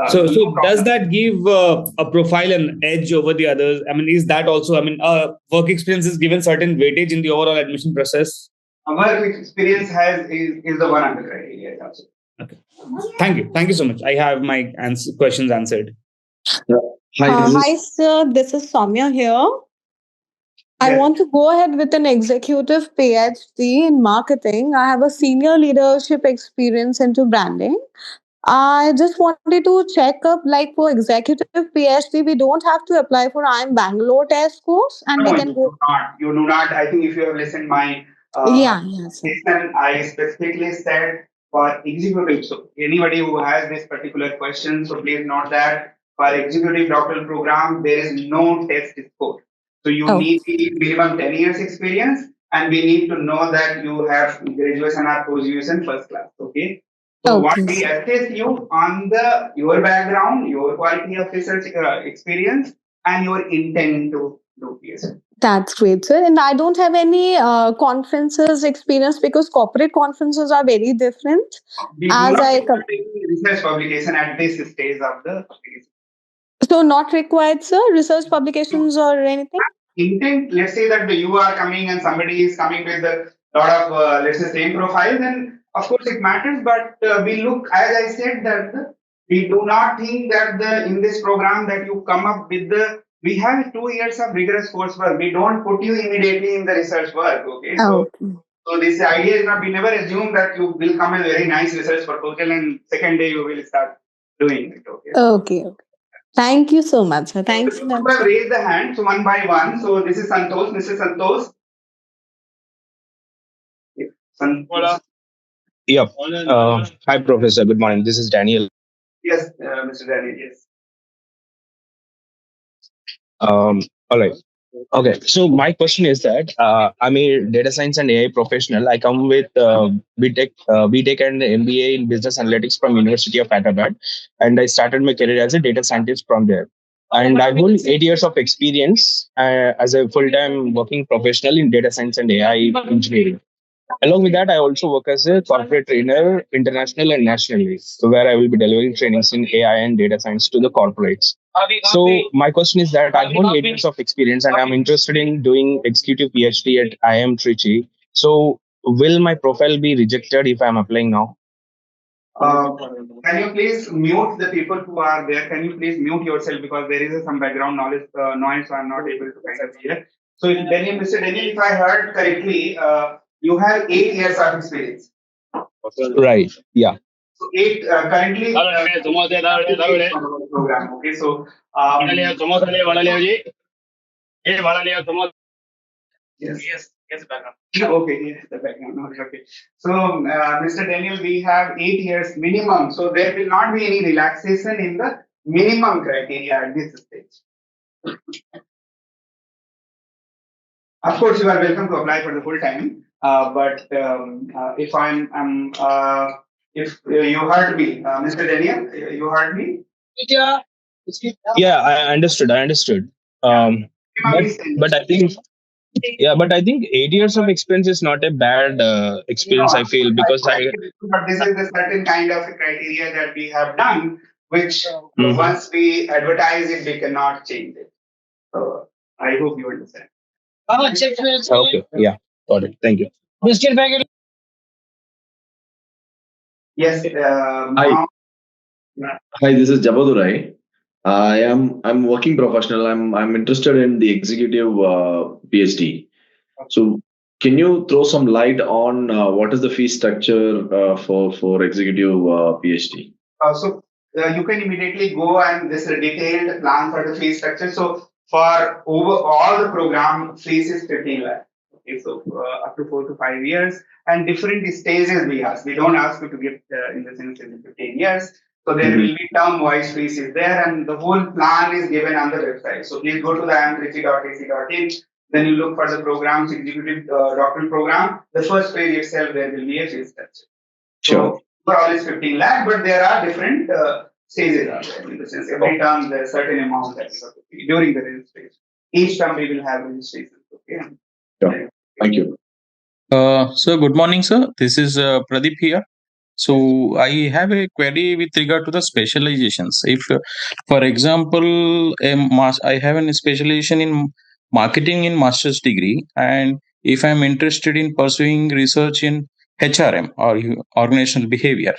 Speaker 5: So does that give a profile an edge over the others? I mean, is that also? I mean, work experience is given certain weightage in the overall admission process.
Speaker 1: Work experience is the one of the criteria. Absolutely.
Speaker 5: Okay. Thank you so much. I have my questions answered.
Speaker 4: Yeah.
Speaker 6: Hi, sir. This is Soumya here. Yes. I want to go ahead with an executive PhD in marketing. I have a senior leadership experience into branding. I just wanted to check up, like for executive PhD, we don't have to apply for IIM Bangalore test course, and
Speaker 1: no,
Speaker 6: we can go.
Speaker 1: You do not. I think if you have listened my
Speaker 6: yes.
Speaker 1: I specifically said for executive. So anybody who has this particular question, so please note that for executive doctoral program, there is no test score. So you need minimum 10 years experience, and we need to know that you have graduation or post-graduation first class. Okay. So what we assess you on your background, your quality of research experience, and your intent to do PhD.
Speaker 6: That's great, sir. And I don't have any conferences experience because corporate conferences are very different.
Speaker 1: We do not research publication at this stage of the application.
Speaker 6: So not required, sir? Research publications or anything?
Speaker 1: Intent, let's say that you are coming and somebody is coming with a lot of, let's say, same profile, then of course it matters. But we look, as I said, that we do not think that in this program that you come up with we have 2 years of rigorous coursework. We don't put you immediately in the research work. Okay. So this idea is not, we never assume that you will come with a very nice research proposal and second day you will start doing it.
Speaker 6: Okay. Thank you so much, sir. Thanks.
Speaker 1: So have raised the hand, so one by one. So this is Santosh, Mr. Santosh.
Speaker 7: Hola. Yep. Hi, Professor. Good morning. This is Daniel.
Speaker 1: Yes, Mr. Daniel. Yes.
Speaker 7: All right. Okay. So my question is that I'm a data science and AI professional. I come with BTech and MBA in business analytics from University of Hyderabad, and I started my career as a data scientist from there. And I hold 8 years of experience as a full-time working professional in data science and AI engineering. Along with that, I also work as a corporate trainer, international and nationally, so where I will be delivering trainings in AI and data science to the corporates. So my question is that I have 8 years of experience and I'm interested in doing executive PhD at IIM Trichy. So will my profile be rejected if I'm applying now?
Speaker 1: Can you please mute the people who are there? Can you please mute yourself because there is some background noise, so I'm not able to kind of hear. So, Mr. Daniel, if I heard correctly, you have 8 years of experience.
Speaker 7: Right. Yeah.
Speaker 1: So 8 currently program. Okay. So yes, background. Okay, yes, the background. Okay. So, Mr. Daniel, we have 8 years minimum. So there will not be any relaxation in the minimum criteria at this stage. Of course, you are welcome to apply for the full time. But if you heard me, Mr. Daniel, you heard me?
Speaker 7: Yeah, I understood. But I think. Yeah, but I think 8 years of experience is not a bad experience, I feel, because
Speaker 1: But this is the certain kind of criteria that we have done, which once we advertise it, we cannot change it. So I hope you understand.
Speaker 7: Okay, yeah, got it. Thank you.
Speaker 1: Yes.
Speaker 8: Hi, this is Jabadurai. I'm working professional. I'm interested in the executive PhD. So, can you throw some light on what is the fee structure for executive PhD?
Speaker 1: So you can immediately go and this detailed plan for the fee structure. So for all the program fees is 15 lakh. Okay, so up to 4 to 5 years and different stages we ask. We don't ask you to give in the sense in 15 years. So there will be term-wise fees is there, and the whole plan is given on the website. So please go to the trichy.ac.in. Then you look for the programs, executive doctoral program. The first page itself, there will be a fee structure.
Speaker 8: Sure.
Speaker 1: So overall is 15 lakh, but there are different stages are there. In the sense, every term there is certain amount that you have to pay during the registration. Each term we will have registration. Okay.
Speaker 8: Sure. Thank you.
Speaker 9: So good morning, sir. This is Pradeep here. So I have a query with regard to the specializations. If, for example, I have a specialization in marketing in master's degree, and if I'm interested in pursuing research in HRM or organizational behavior,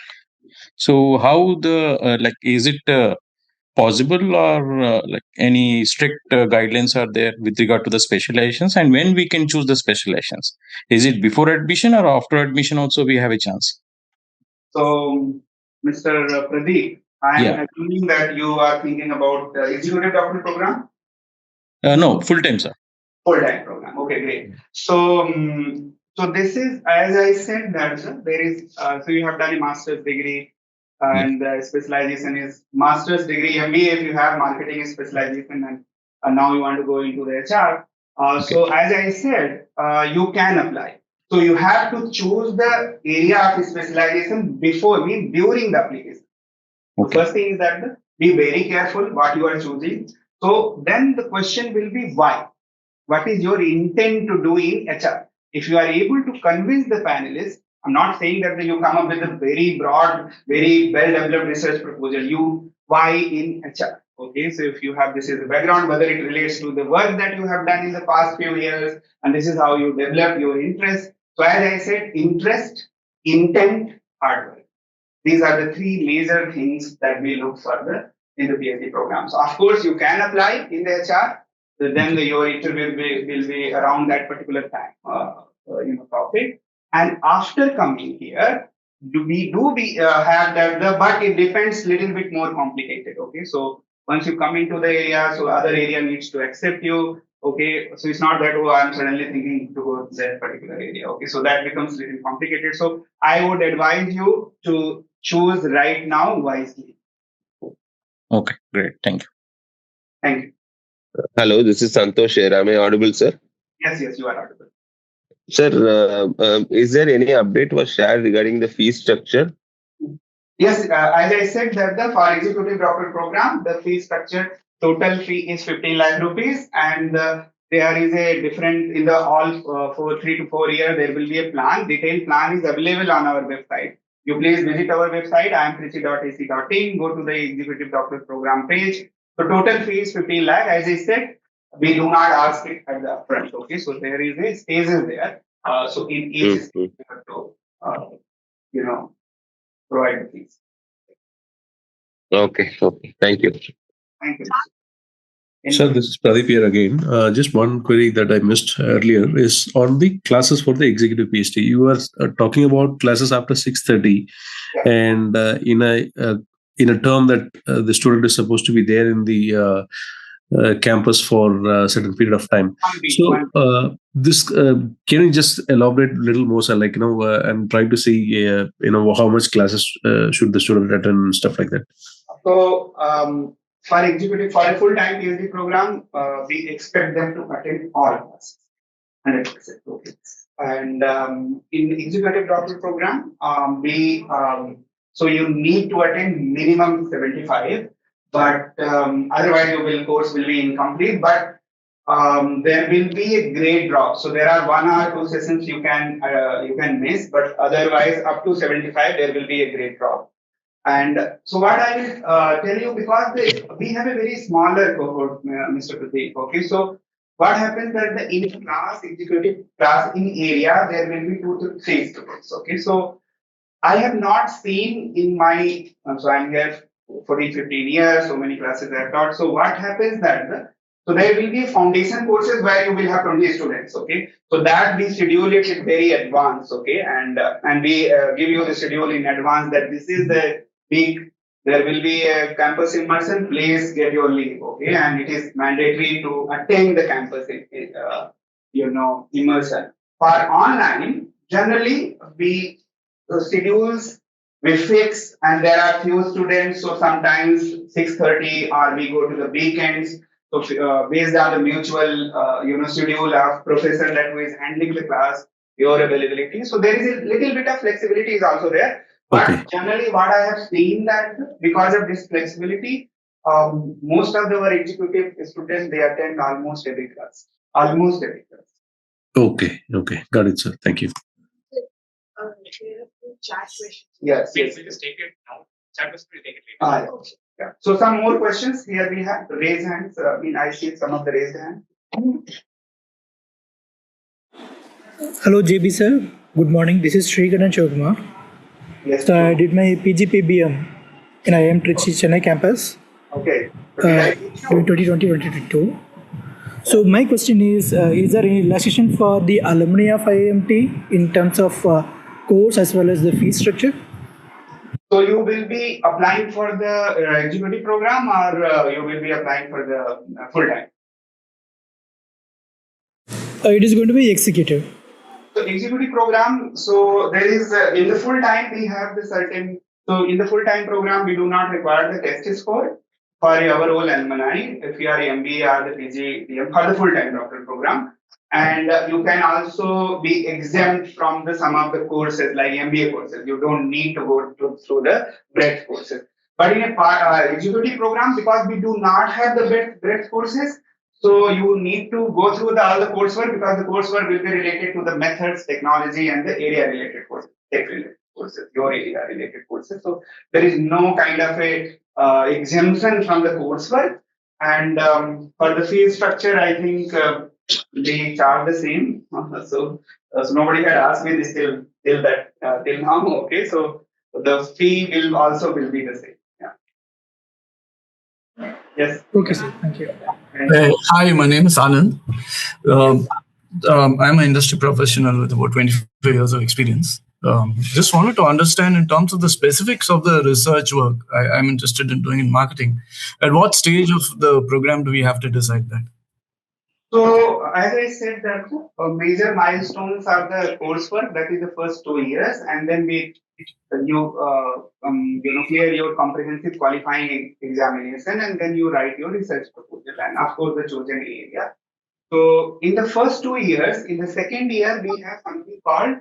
Speaker 9: so how is it possible or like any strict guidelines are there with regard to the specializations, and when we can choose the specializations? Is it before admission or after admission also we have a chance?
Speaker 1: So, Mr. Pradeep, I am assuming that you are thinking about executive doctoral program?
Speaker 9: No, full-time, sir.
Speaker 1: Full-time program. Okay, great. So, so this is, as I said, that there is, so you have done a master's degree and specialization is master's degree, MBA if you have marketing specialization and now you want to go into the HR. So as I said, you can apply. So you have to choose the area of during the application. The first thing is that be very careful what you are choosing. So then the question will be why? What is your intent to do in HR? If you are able to convince the panelists, I'm not saying that you come up with a very broad, very well-developed research proposal. Why in HR? Okay, so if you have this as a background, whether it relates to the work that you have done in the past few years, and this is how you develop your interest. So as I said, interest, intent, hard work. These are the three major things that we look for in the PhD program. So of course you can apply in the HR, but then your interview will be around that particular time, topic. And after coming here, we have that, but it depends little bit more complicated. Okay, so once you come into the area, so other area needs to accept you. Okay, so it's not that, oh, I'm suddenly thinking to go to that particular area. Okay, so that becomes little complicated. So I would advise you to choose right now wisely.
Speaker 9: Okay, great. Thank you.
Speaker 1: Thank you.
Speaker 10: Hello, this is Santosh here. Am I audible, sir?
Speaker 1: Yes, you are audible.
Speaker 10: Sir, is there any update was shared regarding the fee structure?
Speaker 1: Yes, as I said that for executive doctoral program, the fee structure total fee is 15 lakh rupees, and there is a different in the all for 3 to 4 years there will be a plan. Detailed plan is available on our website. You please visit our website iimtrichy.ac.in. Go to the executive doctoral program page. So total fee is 15 lakh. As I said, we do not ask it at the upfront. Okay, so there is a stages there. So in each stage you have to, provide the fees.
Speaker 10: Okay. Thank you.
Speaker 1: Thank you.
Speaker 4: Sir, this is Pradeep here again. Just one query that I missed earlier is on the classes for the executive PhD. You were talking about classes after 6:30, and in a term that the student is supposed to be there in the campus for a certain period of time. So this can you just elaborate a little more, sir? Like I'm trying to see how much classes should the student attend and stuff like that.
Speaker 1: So for a full-time PhD program, we expect them to attend all classes, 100%. Okay. And in executive doctoral program, so you need to attend minimum 75. But otherwise course will be incomplete, but there will be a grade drop. So there are 1 or 2 sessions you can miss, but otherwise up to 75 there will be a grade drop. And so what I will tell you, because we have a very smaller cohort, Mr. Pradeep. Okay, so what happens that in class, executive class in area, there will be 2 to 3 students. Okay, so I have not seen in my, so I'm here 14, 15 years, so many classes I have taught. So what happens that, so there will be foundation courses where you will have 20 students, okay? So that we schedule it in very advanced, okay? And we give you the schedule in advance that this is the week, there will be a campus immersion, please get your leave, okay? And it is mandatory to attend the campus, immersion. For online, generally the schedules we fix, and there are few students, so sometimes 6:30 or we go to the weekends. So based on the mutual, schedule of professor that who is handling the class, your availability. So there is a little bit of flexibility is also there. But generally, what I have seen that because of this flexibility, most of our executive students they attend almost every class.
Speaker 4: Okay, got it, sir. Thank you.
Speaker 11: Chat questions.
Speaker 1: Yes.
Speaker 11: We just take it now. Chat was pretty take it later.
Speaker 1: Yeah. So some more questions here we have raised hands. I see some of the raised hands.
Speaker 12: Hello, JB sir. Good morning. This is Srigaran Chogma.
Speaker 1: Yes.
Speaker 12: So I did my PGPBM in IIM Trichy Chennai campus.
Speaker 1: Okay.
Speaker 12: In 2020-2022. So my question is there any relaxation for the alumni of IIMT in terms of course as well as the fee structure?
Speaker 1: So you will be applying for the executive program, or you will be applying for the full time?
Speaker 12: It is going to be executive.
Speaker 1: So executive program. So there is in the full time we have the certain. So in the full time program we do not require the test score for our all alumni. If you are MBA or the PhD for the full time doctoral program. And you can also be exempt from some of the courses like MBA courses. You don't need to go through the breadth courses. But in a executive program, because we do not have the breadth courses, so you need to go through all the coursework, because the coursework will be related to the methods, technology, and the area related courses, tech related courses, your area related courses. So there is no kind of a exemption from the coursework. And for the fee structure, I think they charge the same. So nobody had asked me this till now. Okay, so the fee will be the same. Yeah. Yes.
Speaker 12: Okay, sir. Thank you.
Speaker 13: Hi, my name is Anand. I'm an industry professional with about 25 years of experience. Just wanted to understand in terms of the specifics of the research work I'm interested in doing in marketing. At what stage of the program do we have to decide that?
Speaker 1: So, as I said, that major milestones are the coursework, that is the first 2 years, and then you clear your comprehensive qualifying examination, and then you write your research proposal, and of course the chosen area. So, in the first 2 years, in the second year, we have something called,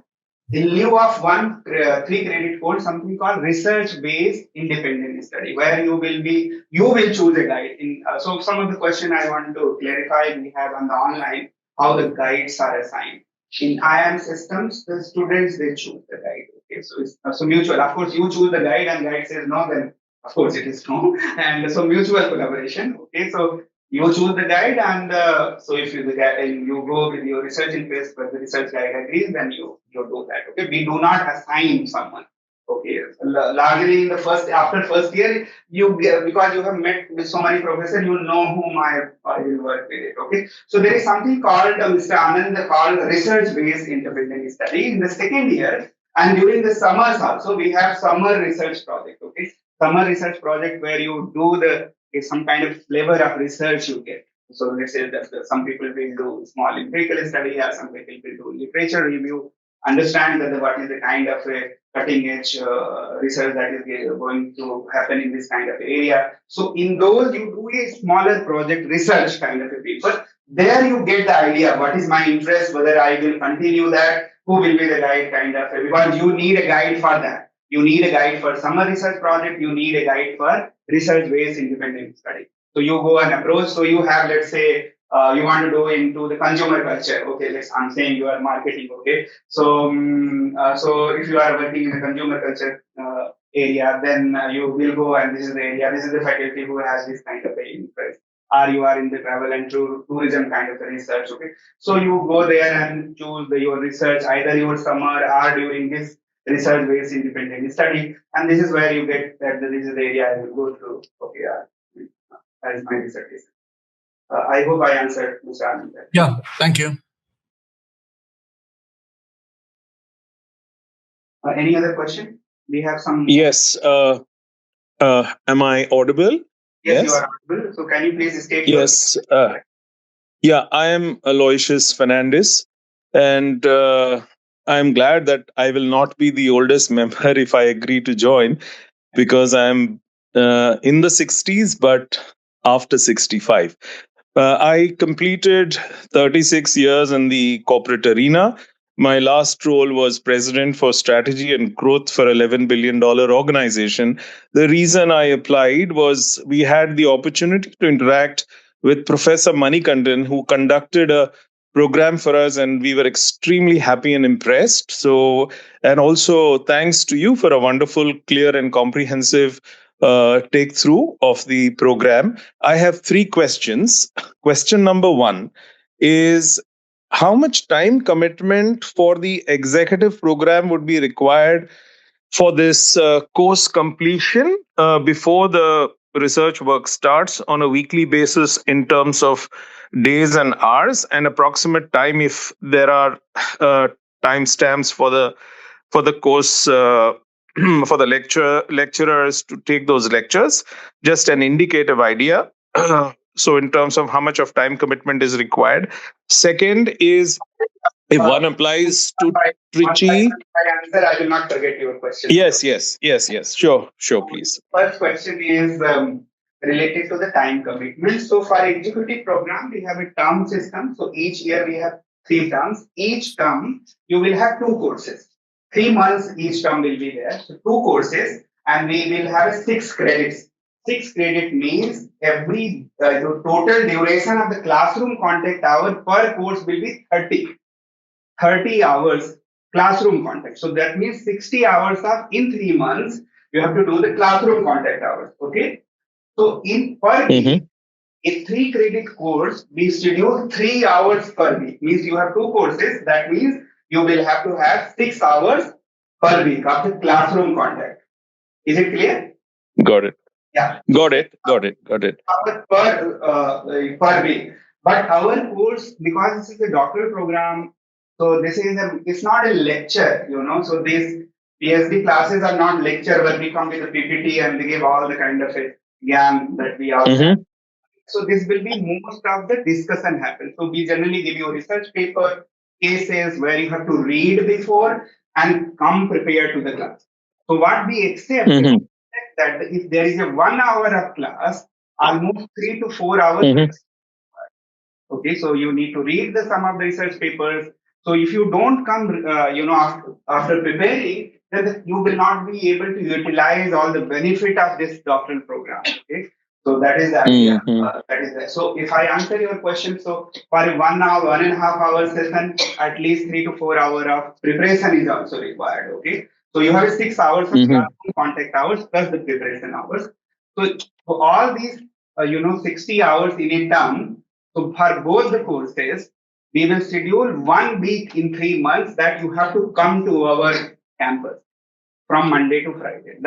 Speaker 1: in lieu of 3 credit course, something called research-based independent study, where you will choose a guide. So some of the question I want to clarify, we have on the online, how the guides are assigned. In IIM systems, the students, they choose the guide. Okay, so it's mutual. Of course, you choose the guide and guide says no, then of course it is no. And so mutual collaboration. Okay, so you choose the guide, and so if you go with your research interest, but the research guide agrees, then you do that. Okay, we do not assign someone. Okay, largely in the after first year, because you have met with so many professors, you know whom I will work with it. Okay, so there is something called Mr. Anand called research-based independent study in the second year, and during the summers also we have summer research project. Okay, summer research project where you do some kind of flavor of research you get. So let's say that some people will do small empirical study, or some people will do literature review, understand that what is the kind of a cutting edge research that is going to happen in this kind of area. So in those, you do a smaller project research kind of a paper. There you get the idea, what is my interest, whether I will continue that, who will be the guide kind of, because you need a guide for that. You need a guide for summer research project, you need a guide for research-based independent study. So you go and approach, so you have, let's say, you want to go into the consumer culture. Okay, I'm saying you are marketing. Okay, so so if you are working in the consumer culture area, then you will go, and this is the area, this is the faculty who has this kind of a interest. Or you are in the travel and tourism kind of a research. Okay, so you go there and choose your research, either your summer or during this research-based independent study, and this is where you get that this is the area I will go through. Okay, that is my dissertation. I hope I answered Mr. Anand.
Speaker 13: Yeah, thank you.
Speaker 1: Any other question? We have some.
Speaker 14: Yes. Am I audible?
Speaker 1: Yes, you are audible. So can you please state your.
Speaker 14: Yes. Yeah, I am Aloysius Fernandez, and I'm glad that I will not be the oldest member if I agree to join, because I'm in the 60s, but after 65. I completed 36 years in the corporate arena. My last role was president for strategy and growth for $11 billion organization. The reason I applied was we had the opportunity to interact with Professor Manikandan, who conducted a program for us, and we were extremely happy and impressed. So, and also thanks to you for a wonderful, clear and comprehensive take through of the program. I have 3 questions. Question number 1 is, how much time commitment for the executive program would be required for this course completion before the research work starts on a weekly basis in terms of days and hours, and approximate time if there are timestamps for the course for the lecturers to take those lectures, just an indicative idea. So in terms of how much of time commitment is required. Second is, if one applies to Trichy.
Speaker 1: I will not forget your question.
Speaker 14: Yes. Sure, please.
Speaker 1: First question is related to the time commitment. So for executive program, we have a term system. So each year we have 3 terms. Each term, you will have 2 courses. 3 months each term will be there. So 2 courses, and we will have 6 credits. 6 credit means every the total duration of the classroom contact hour per course will be 30 hours classroom contact. So that means 60 hours in 3 months, you have to do the classroom contact hours. Okay. So in per week, a 3 credit course, we schedule 3 hours per week. Means you have 2 courses. That means you will have to have 6 hours per week of the classroom contact. Is it clear?
Speaker 14: Got it.
Speaker 1: Yeah.
Speaker 14: Got it.
Speaker 1: Per week. But our course, because this is a doctoral program, so it's not a lecture, So these PhD classes are not lecture where we come with a PPT and they give all the kind of a gyan that we also have. So this will be most of the discussion happen. So we generally give you a research paper, cases where you have to read before and come prepared to the class. So what we accept is that if there is a 1 hour of class, almost 3 to 4 hours. Okay, so you need to read some of the research papers. So if you don't come, after preparing, then you will not be able to utilize all the benefit of this doctoral program. Okay. So that is the idea. That is that. So if I answer your question, so for a 1 hour, 1.5 hour session, at least 3 to 4 hours of preparation is also required. Okay. So you have 6 hours of classroom contact hours plus the preparation hours. So all these, 60 hours in a term. So for both the courses, we will schedule 1 week in 3 months that you have to come to our campus from Monday to Friday.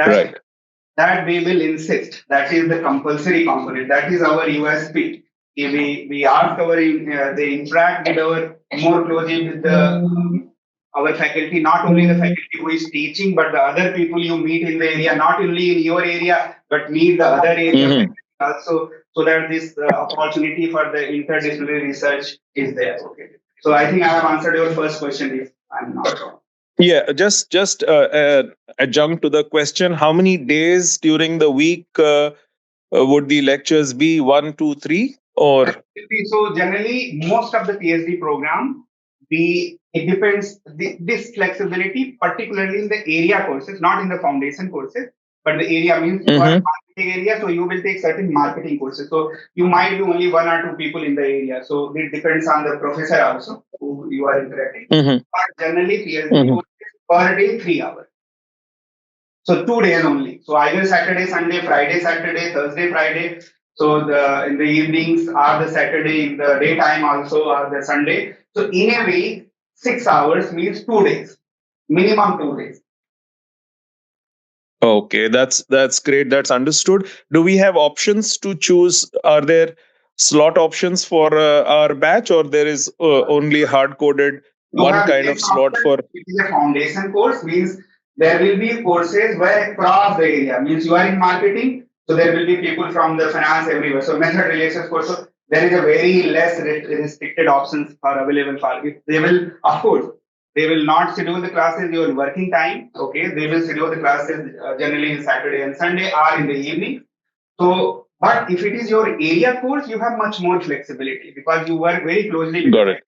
Speaker 1: That we will insist. That is the compulsory component. That is our USP. We ask they interact with more closely with our faculty, not only the faculty who is teaching, but the other people you meet in the area, not only in your area, but meet the other area also, so that this opportunity for the interdisciplinary research is there. Okay. So I think I have answered your first question if I'm not wrong.
Speaker 14: Yeah, just adjunct to the question, how many days during the week would the lectures be? 1, 2, 3 or?
Speaker 1: So generally, most of the PhD program, it depends, this flexibility, particularly in the area courses, not in the foundation courses, but the area means you are marketing area, so you will take certain marketing courses. So you might be only 1 or 2 people in the area. So it depends on the professor also who you are interacting. But generally, PhD courses per day 3 hours. So 2 days only. So either Saturday, Sunday, Friday, Saturday, Thursday, Friday. So in the evenings or the Saturday, in the daytime also or the Sunday. So in a week, 6 hours means 2 days, minimum 2 days.
Speaker 14: Okay, that's great. That's understood. Do we have options to choose? Are there slot options for our batch, or there is only hard-coded one kind of slot for?
Speaker 1: It is a foundation course, means there will be courses where across the area, means you are in marketing, so there will be people from the finance everywhere. So method relations course, so there is a very less restricted options are available for. If they will, of course, they will not schedule the classes your working time. Okay, they will schedule the classes generally in Saturday and Sunday or in the evening. So, but if it is your area course, you have much more flexibility because you work very closely with.
Speaker 14: Got it.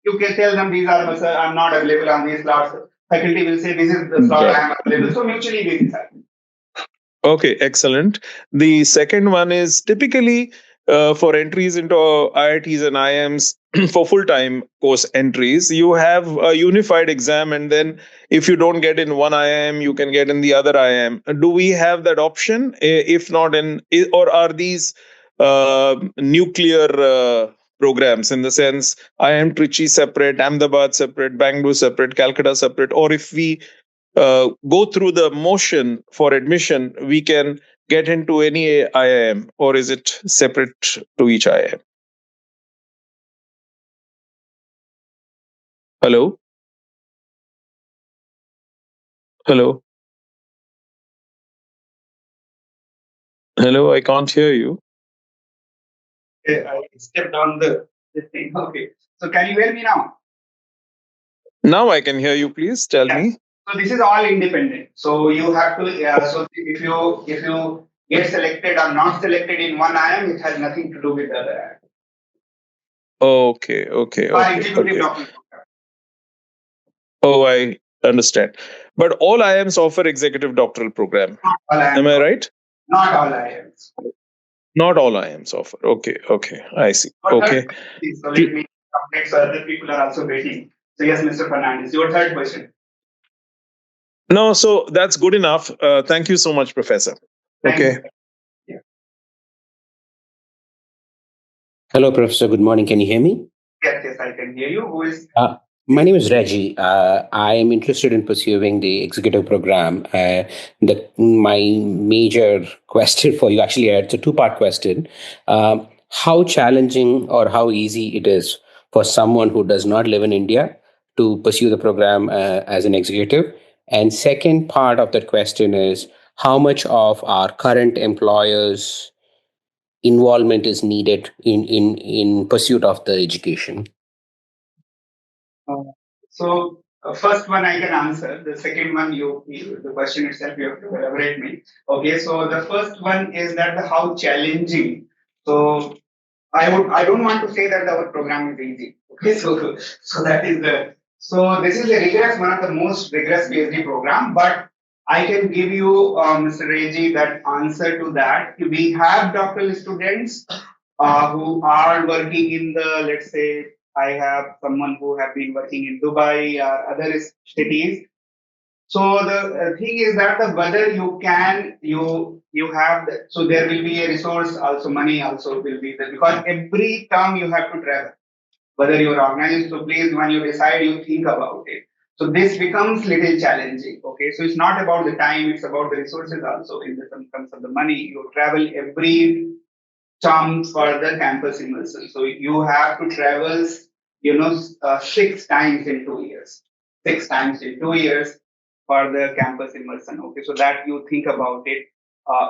Speaker 1: You can tell them these are, I'm not available on these slots. Faculty will say this is the slot I am available. So mutually we decide.
Speaker 14: Okay, excellent. The second one is typically for entries into IITs and IIMs for full-time course entries, you have a unified exam, and then if you don't get in one IIM, you can get in the other IIM. Do we have that option? If not, or are these nuclear programs in the sense IIM Trichy separate, Ahmedabad separate, Bangalore separate, Calcutta separate, or if we go through the motion for admission, we can get into any IIM, or is it separate to each IIM? Hello? Hello? Hello, I can't hear you.
Speaker 1: Okay, I stepped on the thing. Okay. So can you hear me now?
Speaker 14: Now I can hear you. Please tell me.
Speaker 1: So this is all independent. So you have to. So if you get selected or not selected in one IIM, it has nothing to do with the other IIM.
Speaker 14: Okay.
Speaker 1: Executive document.
Speaker 14: Oh, I understand. But all IIMs offer executive doctoral program. Am I right?
Speaker 1: Not all IIMs.
Speaker 14: Not all IIMs offer. Okay. I see. Okay.
Speaker 1: So let me update so other people are also waiting. So yes, Mr. Fernandez, your third question.
Speaker 14: No, so that's good enough. Thank you so much, Professor. Okay.
Speaker 15: Hello, Professor. Good morning. Can you hear me?
Speaker 1: Yes, I can hear you. Who is?
Speaker 15: My name is Reggie. I am interested in pursuing the executive program. My major question for you, actually, it's a two-part question. How challenging or how easy it is for someone who does not live in India to pursue the program as an executive? And second part of that question is how much of our current employers' involvement is needed in pursuit of the education?
Speaker 1: First one I can answer. The second one, the question itself, you have to elaborate me. Okay, so the first one is that how challenging. So I don't want to say that our program is easy. Okay, so that is this is a rigorous, one of the most rigorous PhD program, but I can give you, Mr. Reggie, that answer to that. We have doctoral students who are working in the, let's say, I have someone who have been working in Dubai or other cities. So the thing is that whether you have so there will be a resource also, money also will be there, because every term you have to travel, whether you are organized. So please, when you decide, you think about it. So this becomes little challenging. Okay, so it's not about the time; it's about the resources also. In terms of the money, you travel every term for the campus immersion. So you have to travel, 6 times in 2 years. 6 times in 2 years for the campus immersion. Okay, so that you think about it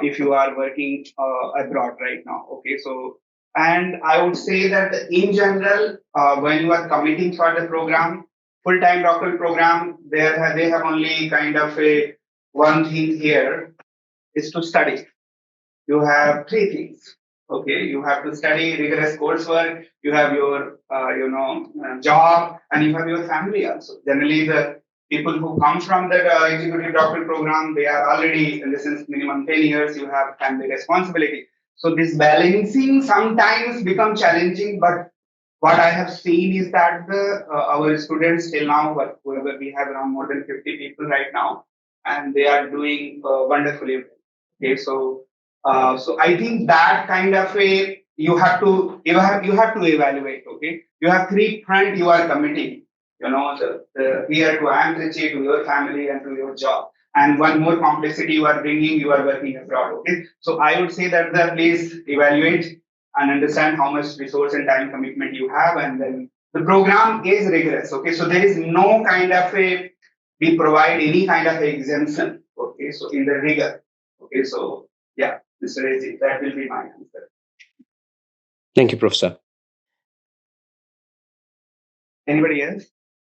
Speaker 1: if you are working abroad right now. Okay, so and I would say that in general, when you are committing for the program, full-time doctoral program, they have only kind of a one thing here is to study. You have three things. Okay, you have to study rigorous coursework. You have your job, and you have your family also. Generally, the people who come from the executive doctoral program, they are already in the sense minimum 10 years. You have family responsibility. So this balancing sometimes become challenging, but what I have seen is that our students till now, whoever we have around more than 50 people right now, and they are doing wonderfully. Okay, so I think that kind of a you have to evaluate. Okay, you have three front you are committing. The here to IIM Trichy, to your family, and to your job. And one more complexity you are bringing, you are working abroad. Okay, so I would say that please evaluate and understand how much resource and time commitment you have, and then the program is rigorous. Okay, so there is no kind of we provide any kind of exemption. Okay, so in the rigor. Okay, so yeah, Mr. Reggie, that will be my answer.
Speaker 15: Thank you, Professor.
Speaker 1: Anybody else?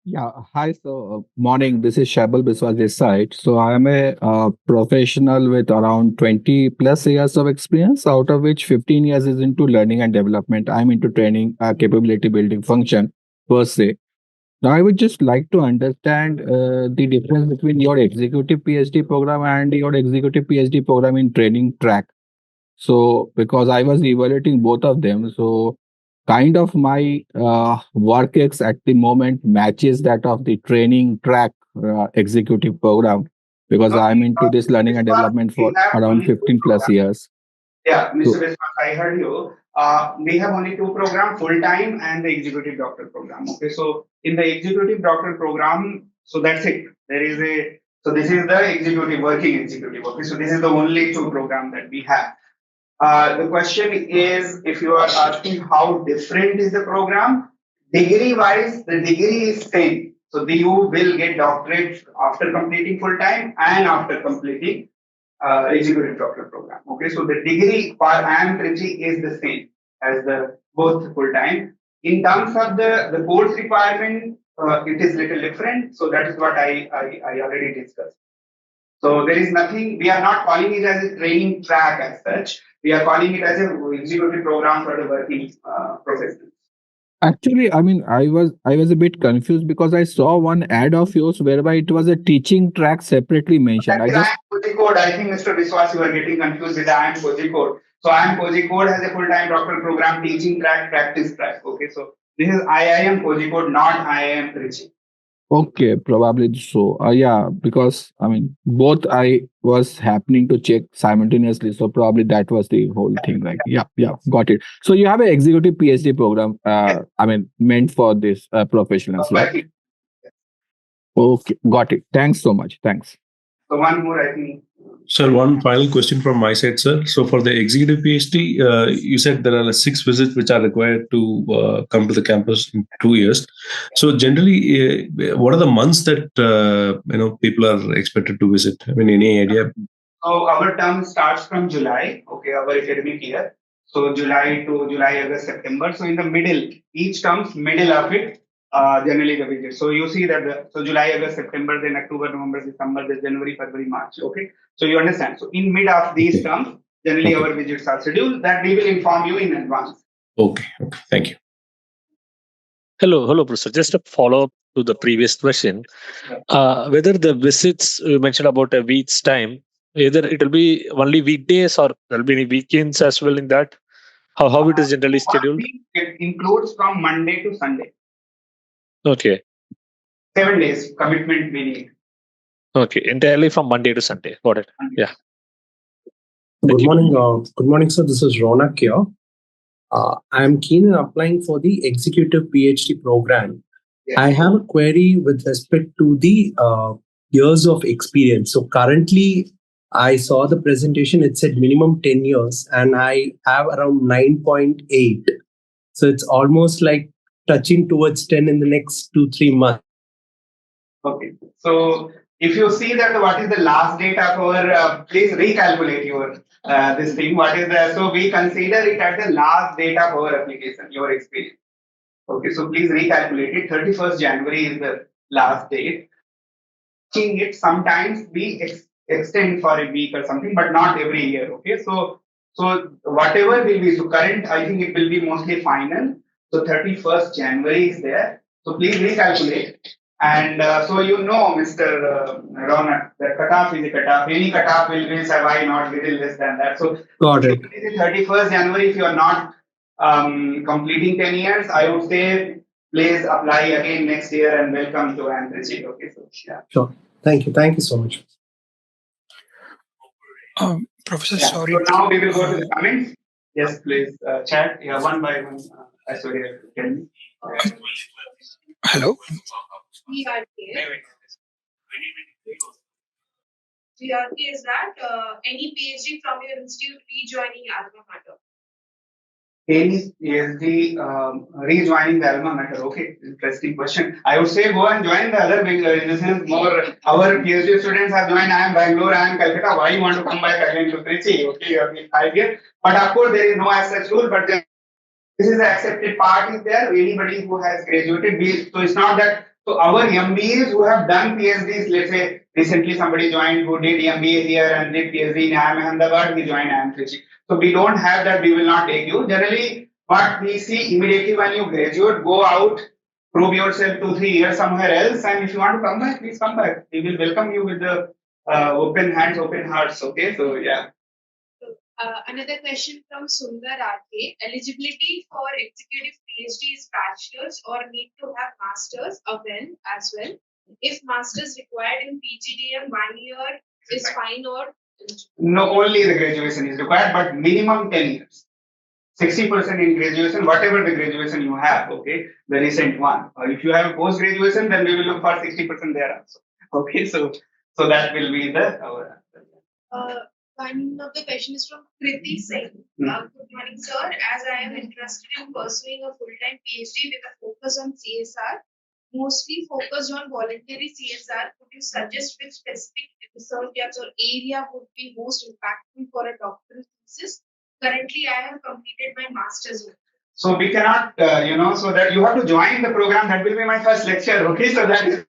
Speaker 16: Yeah, hi. So, morning. This is Shabal Biswas this side. So, I am a professional with around 20 plus years of experience, out of which 15 years is into learning and development. I'm into training, capability building function per se. Now, I would just like to understand the difference between your executive PhD program and your executive PhD program in training track. So, because I was evaluating both of them, so kind of my work ex at the moment matches that of the training track executive program, because I'm into this learning and development for around 15 plus years.
Speaker 1: Yeah, Mr. Biswas, I heard you. We have only two programs, full-time and the executive doctor program. Okay, so in the executive doctor program, so that's it. So this is the executive, working executive. Okay, so this is the only two program that we have. The question is, if you are asking how different is the program, degree-wise, the degree is same. So you will get doctorate after completing full-time and after completing executive doctor program. Okay, so the degree for IIM Trichy is the same as the both full-time. In terms of the course requirement, it is little different. So that is what I already discussed. So there is nothing, we are not calling it as a training track as such. We are calling it as an executive program for the working professionals.
Speaker 16: Actually, I mean, I was a bit confused because I saw one ad of yours whereby it was a teaching track separately mentioned.
Speaker 1: I am Kozhikode. I think Mr. Biswas, you are getting confused with IIM Kozhikode. So IIM Kozhikode has a full-time doctoral program, teaching track, practice track. Okay, so this is IIM Kozhikode, not IIM Trichy.
Speaker 16: Okay, probably so. Yeah, because I mean, both I was happening to check simultaneously, so probably that was the whole thing. Like, yeah, yeah, got it. So you have an executive PhD program. I mean, meant for this professionals, right? Okay, got it. Thanks so much. Thanks.
Speaker 1: So one more, I think.
Speaker 4: Sir, one final question from my side, sir. So for the executive PhD, you said there are 6 visits which are required to come to the campus in 2 years. So generally, what are the months that people are expected to visit? I mean, any idea?
Speaker 1: So our term starts from July, okay, our academic year. So July to July, August, September. So in the middle, each term's middle of it, generally the visit. So you see that so July, August, September, then October, November, December, then January, February, March. Okay. So you understand. So in mid of these terms, generally our visits are scheduled that we will inform you in advance.
Speaker 4: Okay. Thank you.
Speaker 17: Hello, Professor. Just a follow up to the previous question. Whether the visits you mentioned about a week's time, either it will be only weekdays or there will be any weekends as well in that. How it is generally scheduled?
Speaker 1: It includes from Monday to Sunday.
Speaker 17: Okay.
Speaker 1: 7 days commitment we need.
Speaker 17: Okay, entirely from Monday to Sunday. Got it. Yeah.
Speaker 18: Good morning, sir. This is Ronak here. I am keen in applying for the executive PhD program. I have a query with respect to the years of experience. So currently, I saw the presentation. It said minimum 10 years, and I have around 9.8. So it's almost like touching towards 10 in the next 2-3 months.
Speaker 1: Okay. So if you see that what is the last date of our, please recalculate your this thing. What is the, so we consider it as the last date of our application, your experience. Okay. So please recalculate it. 31st January is the last date. It sometimes we extend for a week or something, but not every year. Okay. So whatever will be, so current, I think it will be mostly final. So 31st January is there. So please recalculate. And so Mr. Ronak, the cutoff is a cutoff. Any cutoff will survive, not little less than that. So
Speaker 18: got it.
Speaker 1: 31st January, if you are not completing 10 years, I would say please apply again next year and welcome to Enriched. Okay, so yeah.
Speaker 18: Sure. Thank you so much.
Speaker 19: Professor,
Speaker 1: Yeah.
Speaker 19: sorry.
Speaker 1: So now we will go to the comments. Yes, please chat. Yeah, one by one. Sorry, tell me.
Speaker 19: Hello.
Speaker 20: GRP is that any PhD from your institute rejoining alma mater?
Speaker 1: Any PhD rejoining the alma mater? Okay, interesting question. I would say go and join the other in the sense more our PhD students have joined. I am Bangalore, I am Calcutta. Why you want to come back again to Trichy? Okay, you have been 5 years. But of course there is no as such rule. But this is the accepted part is there. Anybody who has graduated, so it's not that. So our MBAs who have done PhDs, let's say recently somebody joined who did MBA here and did PhD in IIM Ahmedabad, he joined IIM Trichy. So we don't have that, we will not take you. Generally, what we see immediately when you graduate, go out, prove yourself 2-3 years somewhere else, and if you want to come back, please come back. We will welcome you with the open hands, open hearts. Okay, so yeah.
Speaker 20: Another question from Sundar RK. Eligibility for executive PhD is bachelor's or need to have master's as well. If master's required in PGDM 1 year is fine or
Speaker 1: no, only the graduation is required, but minimum 10 years. 60% in graduation, whatever the graduation you have, okay, the recent one. Or if you have post graduation, then we will look for 60% there also. Okay, so that will be our answer.
Speaker 20: One of the question is from Kriti Singh. Good morning, sir. As I am interested in pursuing a full-time PhD with a focus on CSR, mostly focused on voluntary CSR, could you suggest which specific research or area would be most impactful for a doctoral thesis? Currently, I have completed my master's work.
Speaker 1: So we cannot, so that you have to join the program. That will be my first lecture. Okay, so that is.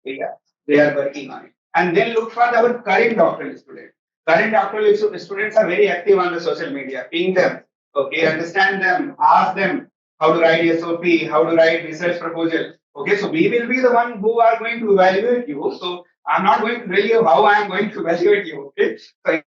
Speaker 1: Yeah, they are working on it. And then look for our current doctoral students. Current doctoral students are very active on the social media. Ping them, okay, understand them, ask them how to write SOP, how to write research proposal. Okay, so we will be the one who are going to evaluate you. So I'm not going to tell you how I am going to evaluate you. Okay, so